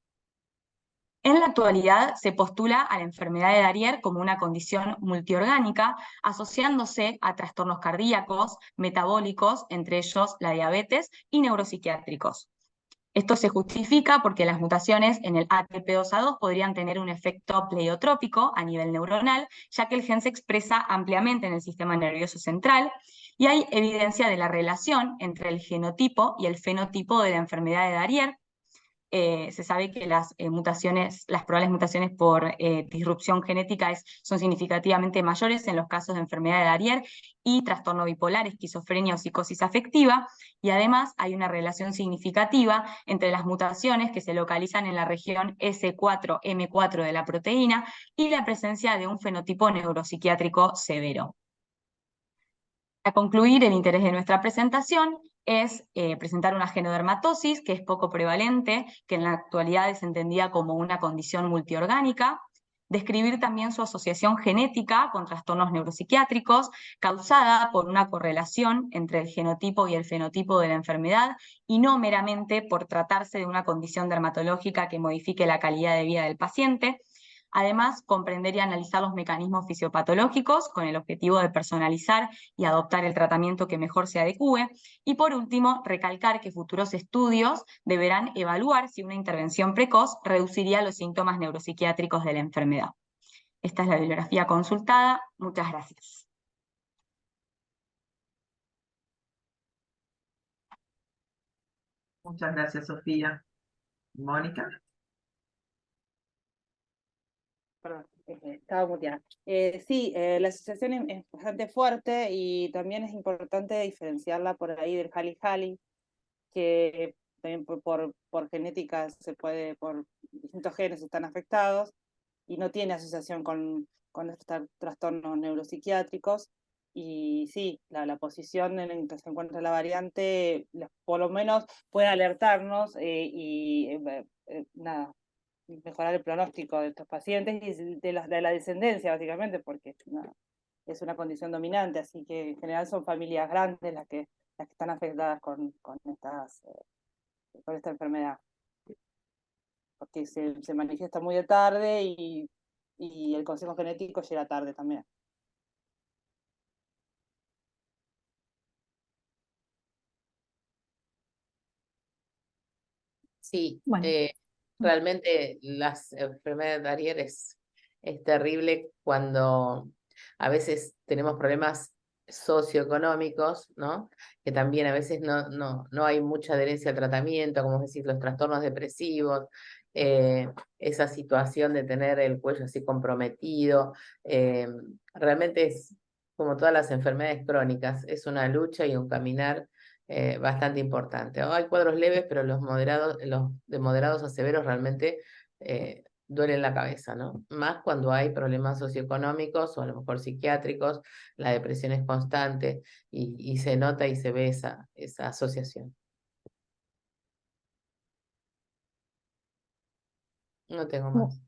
En la actualidad se postula a la enfermedad de Darrier como una condición multiorgánica, asociándose a trastornos cardíacos, metabólicos, entre ellos la diabetes, y neuropsiquiátricos. Esto se justifica porque las mutaciones en el ATP2A2 podrían tener un efecto pleiotrópico a nivel neuronal, ya que el gen se expresa ampliamente en el sistema nervioso central, y hay evidencia de la relación entre el genotipo y el fenotipo de la enfermedad de Darrier. se sabe que las probables mutaciones por disrupción genética son significativamente mayores en los casos de enfermedad de Darrier y trastorno bipolar, esquizofrenia o psicosis afectiva, y además hay una relación significativa entre las mutaciones que se localizan en la región S4-M4 de la proteína y la presencia de un fenotipo neuropsiquiátrico severo. Para concluir, el interés de nuestra presentación es presentar una genodermatosis que es poco prevalente, que en la actualidad es entendida como una condición multiorgánica, describir también su asociación genética con trastornos neuropsiquiátricos causada por una correlación entre el genotipo y el fenotipo de la enfermedad y no meramente por tratarse de una condición dermatológica que modifique la calidad de vida del paciente. Además, comprender y analizar los mecanismos fisiopatológicos con el objetivo de personalizar y adoptar el tratamiento que mejor se adecúe. Y por último, recalcar que futuros estudios deberán evaluar si una intervención precoz reduciría los síntomas neuropsiquiátricos de la enfermedad. Esta es la bibliografía consultada. Muchas gracias. Muchas gracias, Sofía. Mónica. Perdón, estaba muteada. Sí, la asociación es bastante fuerte y también es importante diferenciarla por ahí del Hailey-Hailey, que también por genética por distintos genes están afectados y no tiene asociación con estos trastornos neuropsiquiátricos. Y sí, la posición en que se encuentra la variante, por lo menos puede alertarnos nada, mejorar el pronóstico de estos pacientes y de la descendencia, básicamente, porque es una condición dominante, así que en general son familias grandes las que están afectadas con esta enfermedad, porque se manifiesta muy de tarde y el consejo genético llega tarde también. Sí, Bueno. realmente las enfermedades de Darrier es terrible cuando a veces tenemos problemas socioeconómicos, ¿no? Que también a veces no hay mucha adherencia al tratamiento, como decir, los trastornos depresivos, esa situación de tener el cuello así comprometido, realmente es como todas las enfermedades crónicas, es una lucha y un caminar bastante importante. Hay cuadros leves, pero los de moderados a severos realmente duelen la cabeza, ¿no? Más cuando hay problemas socioeconómicos o a lo mejor psiquiátricos, la depresión es constante y se nota y se ve esa asociación. No tengo más.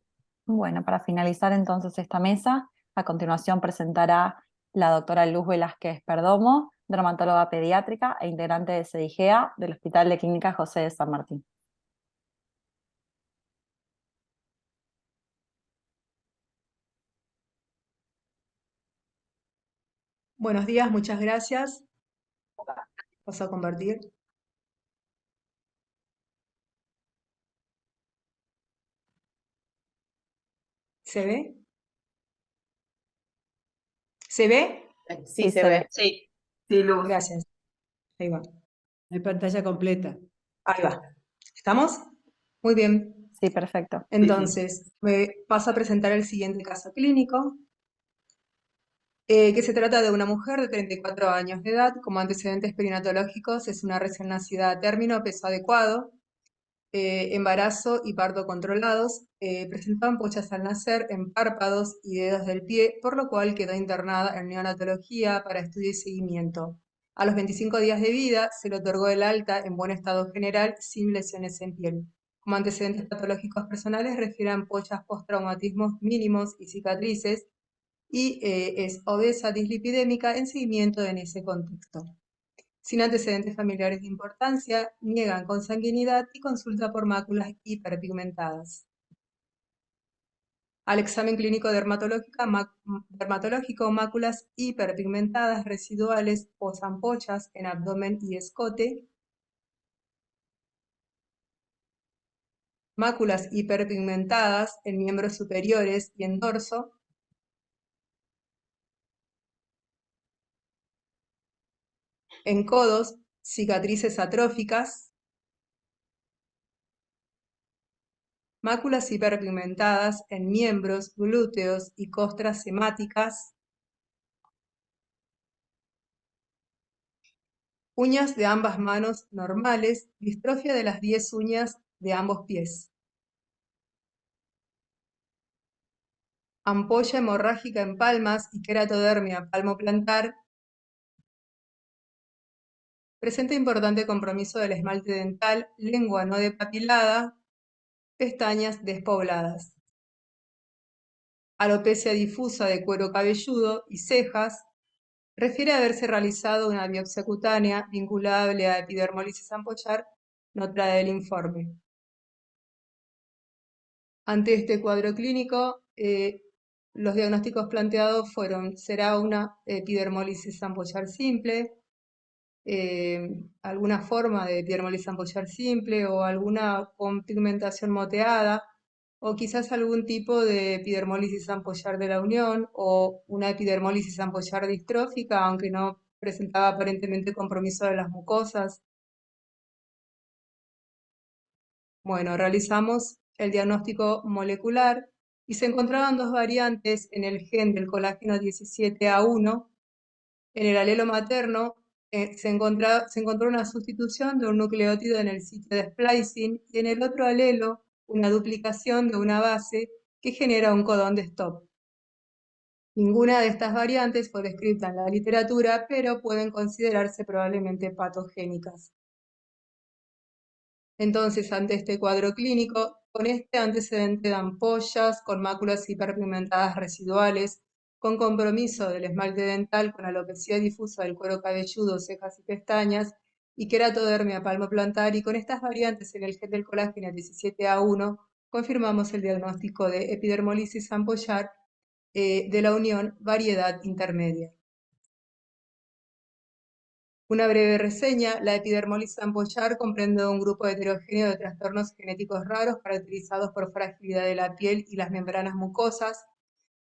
Bueno, para finalizar entonces esta mesa, a continuación presentará la doctora Luz Velázquez Perdomo, dermatóloga pediátrica e integrante de CEDIGEA del Hospital de Clínica José de San Martín. Buenos días, muchas gracias. Paso a compartir. ¿Se ve? ¿Se ve? Sí, se ve. Sí. Sí, Luz. Gracias. Ahí va. Hay pantalla completa. Ahí va. ¿Estamos? Muy bien. Sí, perfecto. Entonces, me paso a presentar el siguiente caso clínico, que se trata de una mujer de 34 años de edad, como antecedentes perinatológicos, es una recién nacida a término, peso adecuado, embarazo y parto controlados, presentó ampollas al nacer en párpados y dedos del pie, por lo cual quedó internada en neonatología para estudio y seguimiento. A los 25 días de vida se le otorgó el alta en buen estado general sin lesiones en piel. Como antecedentes patológicos personales refiere a ampollas postraumatismos mínimos y cicatrices y es obesa dislipidémica en seguimiento en ese contexto. Sin antecedentes familiares de importancia, niegan consanguinidad y consulta por máculas hiperpigmentadas. Al examen clínico dermatológico, máculas hiperpigmentadas residuales o ampollas en abdomen y escote, máculas hiperpigmentadas en miembros superiores y en dorso, en codos, cicatrices atróficas, máculas hiperpigmentadas en miembros, glúteos y costras hemáticas, uñas de ambas manos normales, distrofia de las 10 uñas de ambos pies. Ampolla hemorrágica en palmas y queratodermia palmoplantar. Presenta importante compromiso del esmalte dental, lengua no depapilada, pestañas despobladas. Alopecia difusa de cuero cabelludo y cejas. Refiere a haberse realizado una biopsia cutánea vinculable a epidermólisis ampollar, no trae el informe. Ante este cuadro clínico, los diagnósticos planteados será una epidermólisis ampollar simple, alguna forma de epidermólisis ampollar simple o alguna con pigmentación moteada, o quizás algún tipo de epidermólisis ampollar de la unión o una epidermólisis ampollar distrófica, aunque no presentaba aparentemente compromiso de las mucosas. Bueno, realizamos el diagnóstico molecular y se encontraban dos variantes en el gen del colágeno 17A1. En el alelo materno se encontró una sustitución de un nucleótido en el sitio de splicing y en el otro alelo una duplicación de una base que genera un codón de stop. Ninguna de estas variantes fue descrita en la literatura, pero pueden considerarse probablemente patogénicas. Entonces, ante este cuadro clínico, con este antecedente de ampollas, con máculas hiperpigmentadas residuales, con compromiso del esmalte dental, con alopecia difusa del cuero cabelludo, cejas y pestañas, y queratodermia palmoplantar, y con estas variantes en el gen del colágeno 17A1, confirmamos el diagnóstico de epidermólisis ampollar de la unión variedad intermedia. Una breve reseña: la epidermólisis ampollar comprende un grupo heterogéneo de trastornos genéticos raros caracterizados por fragilidad de la piel y las membranas mucosas.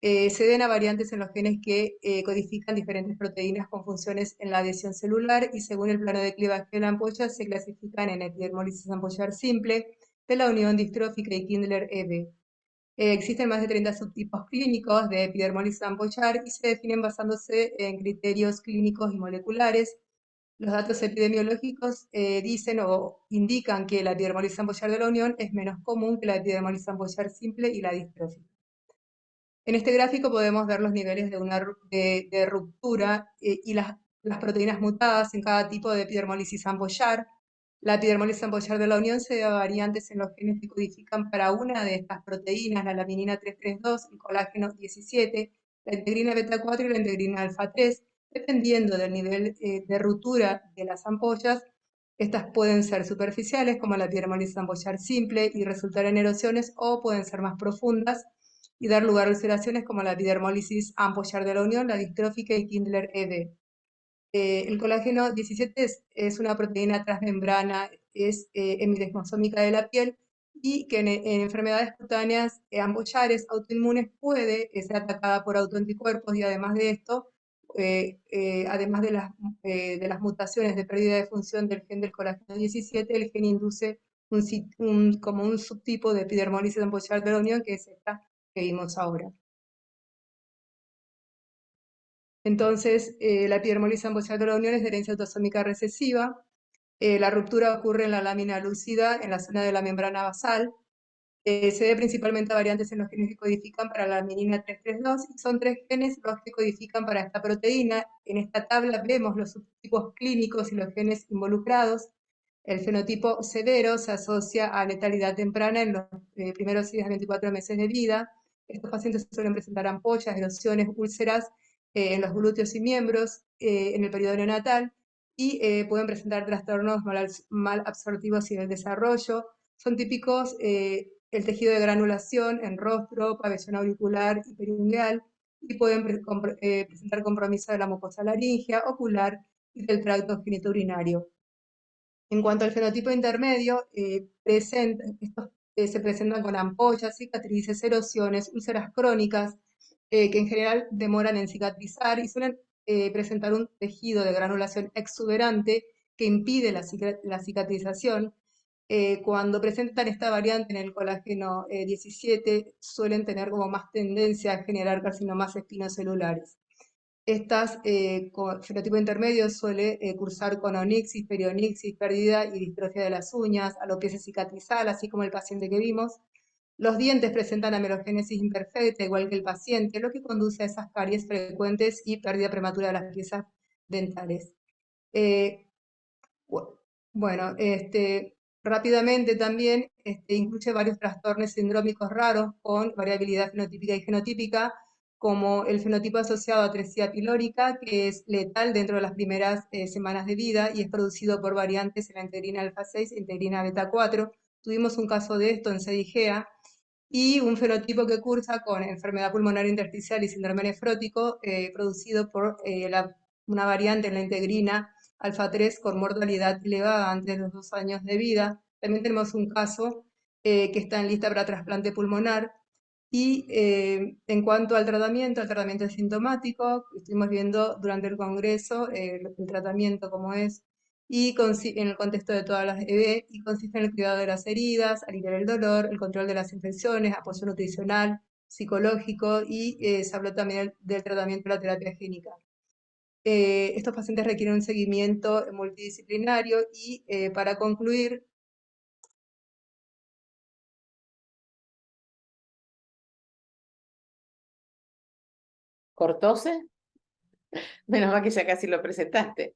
Se deben a variantes en los genes que codifican diferentes proteínas con funciones en la adhesión celular y según el plano de clivaje de la ampolla se clasifican en epidermólisis ampollar simple, de la unión distrófica y Kindler-EB. Existen más de 30 subtipos clínicos de epidermólisis ampollar y se definen basándose en criterios clínicos y moleculares. Los datos epidemiológicos dicen o indican que la epidermólisis ampollar de la unión es menos común que la epidermólisis ampollar simple y la distrófica. En este gráfico podemos ver los niveles de ruptura y las proteínas mutadas en cada tipo de epidermólisis ampollar. La epidermólisis ampollar de la unión se debe a variantes en los genes que codifican para una de estas proteínas, la laminina 332, el colágeno 17, la integrina beta 4 y la integrina alfa 3. Dependiendo del nivel de ruptura de las ampollas, estas pueden ser superficiales, como la epidermólisis ampollar simple, y resultar en erosiones, o pueden ser más profundas y dar lugar a ulceraciones como la epidermólisis ampollar de la unión, la distrófica y Kindler-EB. El colágeno 17 es una proteína transmembrana, es hemidesmosómica de la piel y que en enfermedades cutáneas ampollares autoinmunes puede ser atacada por autoanticuerpos y además de esto, además de las mutaciones de pérdida de función del gen del colágeno 17, el gen induce como un subtipo de epidermólisis ampollar de la unión, que es esta que vimos ahora. Entonces, la epidermólisis ampollar de la unión es de herencia autosómica recesiva. La ruptura ocurre en la lámina lúcida, en la zona de la membrana basal. Se debe principalmente a variantes en los genes que codifican para la laminina 332, y son 3 genes los que codifican para esta proteína. En esta tabla vemos los subtipos clínicos y los genes involucrados. El fenotipo severo se asocia a letalidad temprana en los primeros 6 a 24 meses de vida. Estos pacientes suelen presentar ampollas, erosiones, úlceras en los glúteos y miembros en el periodo neonatal, y pueden presentar trastornos mal absortivos y del desarrollo. Son típicos el tejido de granulación en rostro, pabellón auricular y periungueal, y pueden presentar compromiso de la mucosa laríngea, ocular y del tracto genitourinario. En cuanto al fenotipo intermedio, estos se presentan con ampollas, cicatrices, erosiones, úlceras crónicas, que en general demoran en cicatrizar y suelen presentar un tejido de granulación exuberante que impide la cicatrización. cuando presentan esta variante en el colágeno 17, suelen tener como más tendencia a generar carcinomas espinocelulares. Estas fenotipo intermedio suele cursar con onixis, perionixis, pérdida y distrofia de las uñas, alopecia cicatrizal, así como el paciente que vimos. Los dientes presentan amelogénesis imperfecta, igual que el paciente, lo que conduce a esas caries frecuentes y pérdida prematura de las piezas dentales. Bueno, rápidamente también incluye varios trastornos sindrómicos raros con variabilidad fenotípica y genotípica, como el fenotipo asociado a atresia pilórica, que es letal dentro de las primeras semanas de vida y es producido por variantes en la integrina alfa 6 e integrina beta 4. Tuvimos un caso de esto en CDIGEA, y un fenotipo que cursa con enfermedad pulmonar intersticial y síndrome nefrótico, producido por una variante en la integrina alfa 3 con mortalidad elevada antes de los 2 años de vida. También tenemos un caso que está en lista para trasplante pulmonar. Y en cuanto al tratamiento es sintomático, estuvimos viendo durante el congreso el tratamiento como es, y en el contexto de todas las EB, y consiste en el cuidado de las heridas, aliviar el dolor, el control de las infecciones, apoyo nutricional, psicológico, y se habló también del tratamiento de la terapia génica. Estos pacientes requieren un seguimiento multidisciplinario y para concluir, ¿Cortóse? Menos mal que ya casi lo presentaste.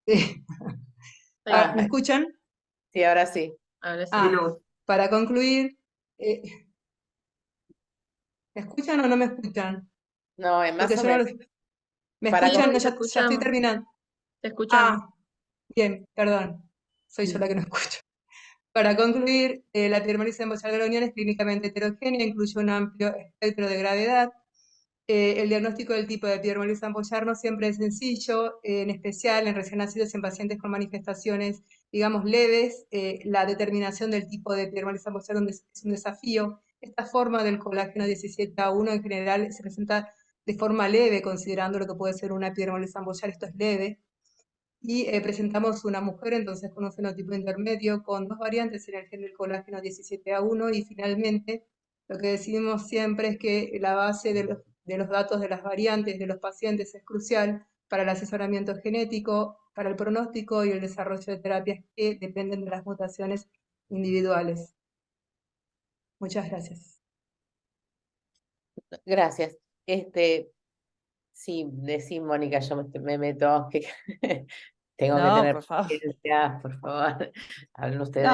¿me escuchan? Sí, ahora sí. Ahora sí. Para concluir, ¿me escuchan o no me escuchan? No, más Porque o yo no menos. ¿Me Para escuchan? concluir, No, ya estoy terminando. Te escuchamos. Bien, perdón. Soy yo la que no escucho. Para concluir, la epidermolis embolsal de la unión es clínicamente heterogénea, incluye un amplio espectro de gravedad. El diagnóstico del tipo de epidermolis ampollar no siempre es sencillo, en especial en recién nacidos y en pacientes con manifestaciones, digamos, leves. La determinación del tipo de epidermolis ampollar es un desafío. Esta forma del colágeno 17A1 en general se presenta de forma leve, considerando lo que puede ser una epidermolis ampollar, esto es leve. Y presentamos una mujer entonces con un fenotipo intermedio con 2 variantes en el gen del colágeno 17A1, y finalmente lo que decimos siempre es que la base de los datos de las variantes de los pacientes es crucial para el asesoramiento genético, para el pronóstico y el desarrollo de terapias que dependen de las mutaciones individuales. Muchas gracias. Gracias. Sí, decí, Mónica, yo me meto, que tengo que No, tener por favor. paciencia, por favor. Hablen No, ustedes,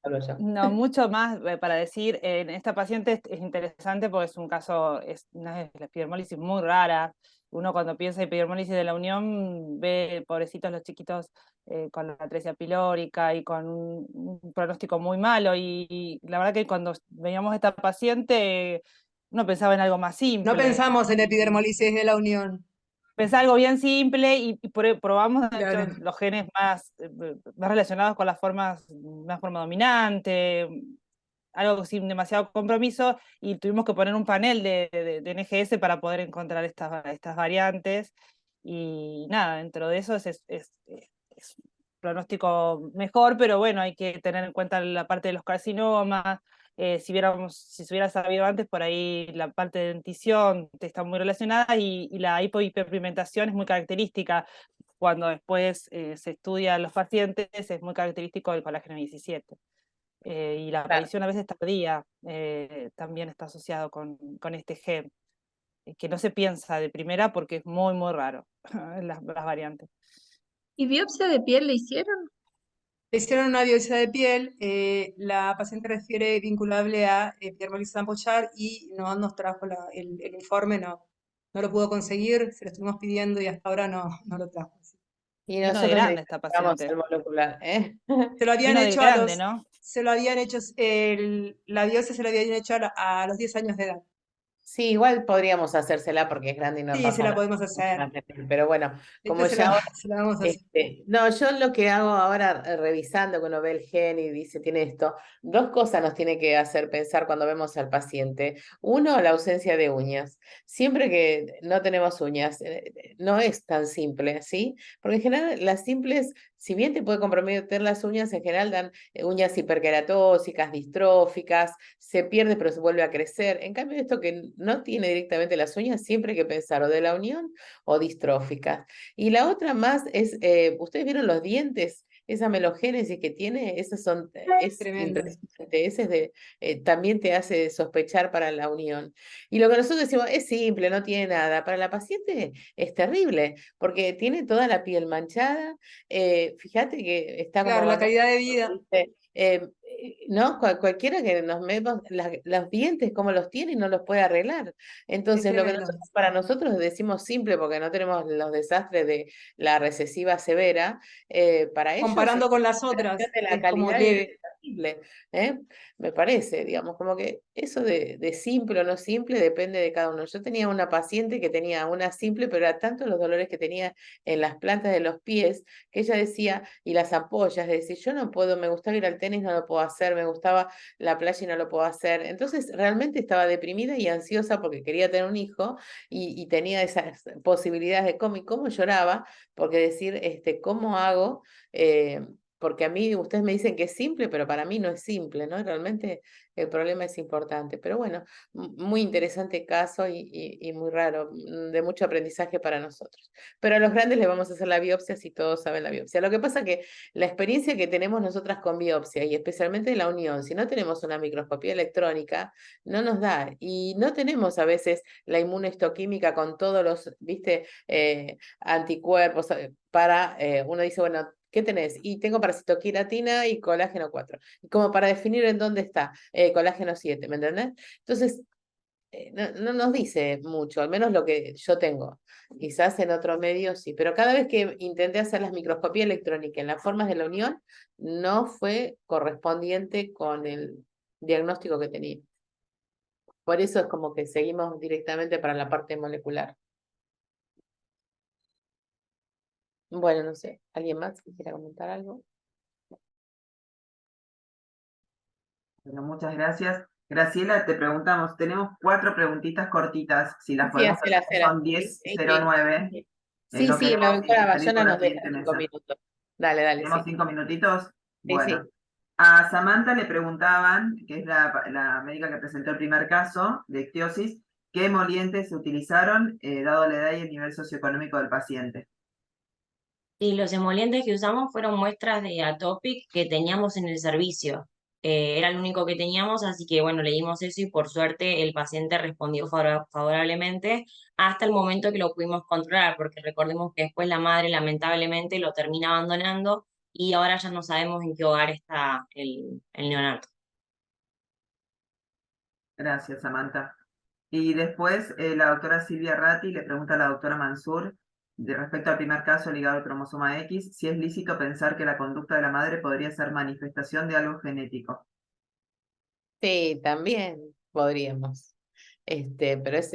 hablo yo. no, mucho más para decir. En esta paciente es interesante porque es un caso, es una epidermólisis muy rara. Uno cuando piensa en epidermólisis de la unión ve pobrecitos los chiquitos con la atresia pilórica y con un pronóstico muy malo, y la verdad que cuando veíamos a esta paciente uno pensaba en algo más simple. No pensamos en epidermolisis de la unión. Pensaba algo bien simple y probamos de Claro. hecho, los genes más relacionados con las formas, una forma dominante, algo sin demasiado compromiso, y tuvimos que poner un panel de NGS para poder encontrar estas variantes. Y nada, dentro de eso es pronóstico mejor, pero bueno, hay que tener en cuenta la parte de los carcinomas. Si se hubiera sabido antes, por ahí la parte de dentición está muy relacionada, y la hipohiperpigmentación es muy característica. Cuando después se estudia a los pacientes, es muy característico del colágeno 17. Y la aparición a veces tardía también está asociado con este gen, que no se piensa de primera porque es muy, muy raro las variantes. ¿Y biopsia de piel le hicieron? Le hicieron una biopsia de piel, la paciente refiere vinculable a epidermolis ampollar y no nos trajo el informe, no lo pudo conseguir, se lo estuvimos pidiendo y hasta ahora no lo trajo. Y Vino de nosotros grande esta necesitamos paciente. el molecular, ¿eh? Se lo habían Vino de hecho grande, ¿no? se lo habían hecho, la biopsia se lo habían hecho a los 10 años de edad. Sí, igual podríamos hacérsela porque es grande y no Sí, pasa se la nada. podemos hacer. Pero bueno, como Esta ya ahora, se la vamos a hacer. no, yo lo que hago ahora, revisando que uno ve el gen y dice, tiene esto, dos cosas nos tiene que hacer pensar cuando vemos al paciente. Uno, la ausencia de uñas. Siempre que no tenemos uñas, no es tan simple, ¿sí? Porque en general las simples, si bien te puede comprometer las uñas, en general dan uñas hiperqueratósicas, distróficas, se pierde pero se vuelve a crecer. En cambio, esto que no tiene directamente las uñas, siempre hay que pensar o de la unión o distróficas. Y la otra más es, ¿ustedes vieron los dientes? Esa melogénesis que tiene, esas son, es Tremendo. impresionante, ese es de, también te hace sospechar para la unión. Y lo que nosotros decimos es simple, no tiene nada. Para la paciente es terrible, porque tiene toda la piel manchada. Fíjate que está como Claro, la avanzando, calidad de vida. ¿viste? ¿No? Cualquiera que nos vemos, los dientes como los tiene y no los puede arreglar. Entonces, lo que tremendo. para nosotros decimos simple porque no tenemos los desastres de la recesiva severa, para ellos Comparando es con las otras, de la es como calidad leve. irreversible, ¿eh? Me parece, digamos, como que eso de simple o no simple depende de cada uno. Yo tenía una paciente que tenía una simple, pero era tanto los dolores que tenía en las plantas de los pies que ella decía, y las ampollas, de decir, yo no puedo, me gustaba ir al tenis, no lo puedo hacer, me gustaba la playa y no lo puedo hacer. Entonces realmente estaba deprimida y ansiosa porque quería tener un hijo y tenía esas posibilidades de cómo lloraba, porque decir, ¿cómo hago? Porque a mí ustedes me dicen que es simple, pero para mí no es simple, ¿no? Realmente el problema es importante. Pero bueno, muy interesante caso y muy raro, de mucho aprendizaje para nosotros. Pero a los grandes les vamos a hacer la biopsia si todos saben la biopsia. Lo que pasa que la experiencia que tenemos nosotras con biopsia y especialmente la unión, si no tenemos una microscopía electrónica, no nos da. Y no tenemos a veces la inmunohistoquímica con todos los, viste, anticuerpos para, uno dice, bueno, ¿qué tenés? Y tengo parasitoquiratina y colágeno 4. Y como para definir en dónde está, colágeno 7, ¿me entendés? Entonces, no nos dice mucho, al menos lo que yo tengo. Quizás en otro medio sí, pero cada vez que intenté hacer la microscopía electrónica en las formas de la unión, no fue correspondiente con el diagnóstico que tenía. Por eso es como que seguimos directamente para la parte molecular. Bueno, no sé, ¿alguien más que quiera comentar algo? Bueno, muchas gracias. Graciela, te preguntamos, tenemos 4 preguntitas cortitas, si las Sí, podemos hacer, hacela. son Sí, 10:09. sí, No sí, la queremos doctora salir Bayona por la nos deja siguiente 5 mesa. minutos. Dale, ¿Tenemos sí. 5 minutitos? Sí, Bueno, sí. a Samantha le preguntaban, que es la médica que presentó el primer caso de ictiosis, ¿qué emolientes se utilizaron, dado la edad y el nivel socioeconómico del paciente? Y los emolientes que usamos fueron muestras de Atopic que teníamos en el servicio. Era el único que teníamos, así que bueno, le dimos eso y por suerte el paciente respondió favorablemente hasta el momento que lo pudimos controlar, porque recordemos que después la madre lamentablemente lo termina abandonando y ahora ya no sabemos en qué hogar está el neonato. Gracias, Samantha. Y después la doctora Silvia Ratti le pregunta a la doctora Mansur, de respecto al primer caso ligado al cromosoma X, si es lícito pensar que la conducta de la madre podría ser manifestación de algo genético. Sí, también podríamos. Pero es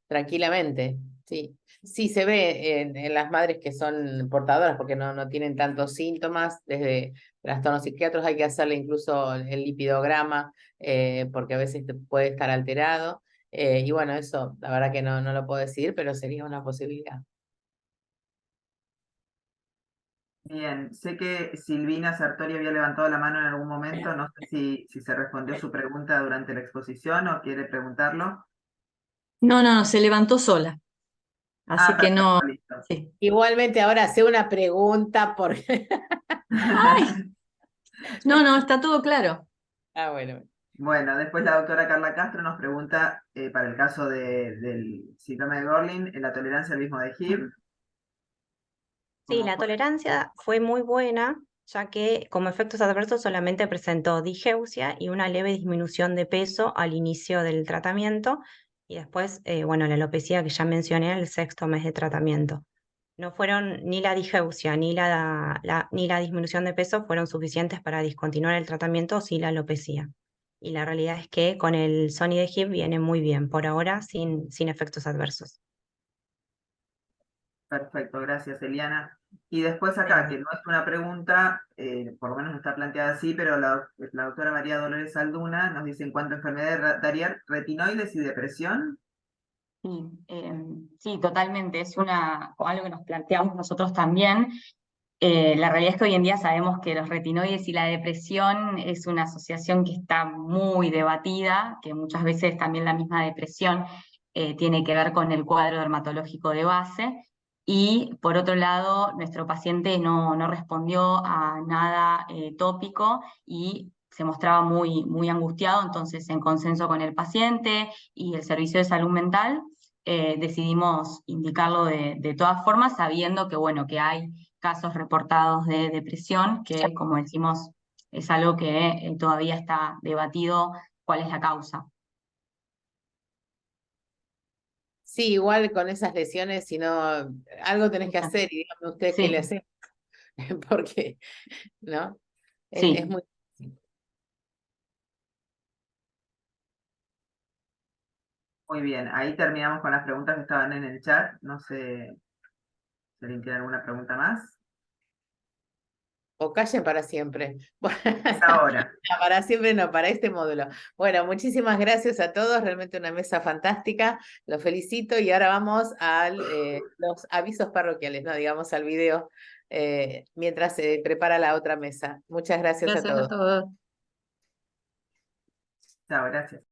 tranquilamente, sí. Sí se ve en las madres que son portadoras porque no tienen tantos síntomas, desde trastornos psiquiátricos hay que hacerle incluso el lipidograma, porque a veces puede estar alterado. Y bueno, eso la verdad que no lo puedo decir, pero sería una posibilidad. Bien, sé que Silvina Sartori había levantado la mano en algún momento, no sé si se respondió su pregunta durante la exposición o quiere preguntarlo. No, se levantó sola. Así que Perfecto, no. listo. Sí. Igualmente ahora hace una pregunta porque... ¡Ay! No, está todo claro. Ah, bueno. Bueno, después la doctora Carla Castro nos pregunta para el caso del síndrome de Gorlin, la tolerancia al mismo de HIV. Sí, la tolerancia fue muy buena, ya que como efectos adversos solamente presentó digeusia y una leve disminución de peso al inicio del tratamiento y después, bueno, la alopecia que ya mencioné en el 6º mes de tratamiento. No fueron ni la digeusia ni la disminución de peso fueron suficientes para discontinuar el tratamiento, o sí la alopecia. y la realidad es que con el Sonidegib viene muy bien, por ahora sin efectos adversos. Perfecto, gracias Eliana. Y después acá, que no es una pregunta, por lo menos está planteada así, pero la doctora María Dolores Alduna nos dice en cuanto a enfermedades de retinoides y depresión. Sí, totalmente, es algo que nos planteamos nosotros también. La realidad es que hoy en día sabemos que los retinoides y la depresión es una asociación que está muy debatida, que muchas veces también la misma depresión tiene que ver con el cuadro dermatológico de base. Y por otro lado, nuestro paciente no respondió a nada tópico y se mostraba muy angustiado, entonces en consenso con el paciente y el servicio de salud mental, decidimos indicarlo de todas formas, sabiendo que, bueno, que hay casos reportados de depresión, que como decimos, es algo que todavía está debatido cuál es la causa. Sí, igual con esas lesiones, si no, algo tenés que hacer y díganme ustedes qué le hacen, porque, ¿no? Es muy difícil. Muy bien, ahí terminamos con las preguntas que estaban en el chat. No sé si alguien tiene alguna pregunta más. O callen para siempre. Es ahora. No, para siempre no, para este módulo. Bueno, muchísimas gracias a todos, realmente una mesa fantástica, los felicito y ahora vamos a los avisos parroquiales, no digamos al video, mientras se prepara la otra mesa. Muchas gracias a todos. Chao, gracias.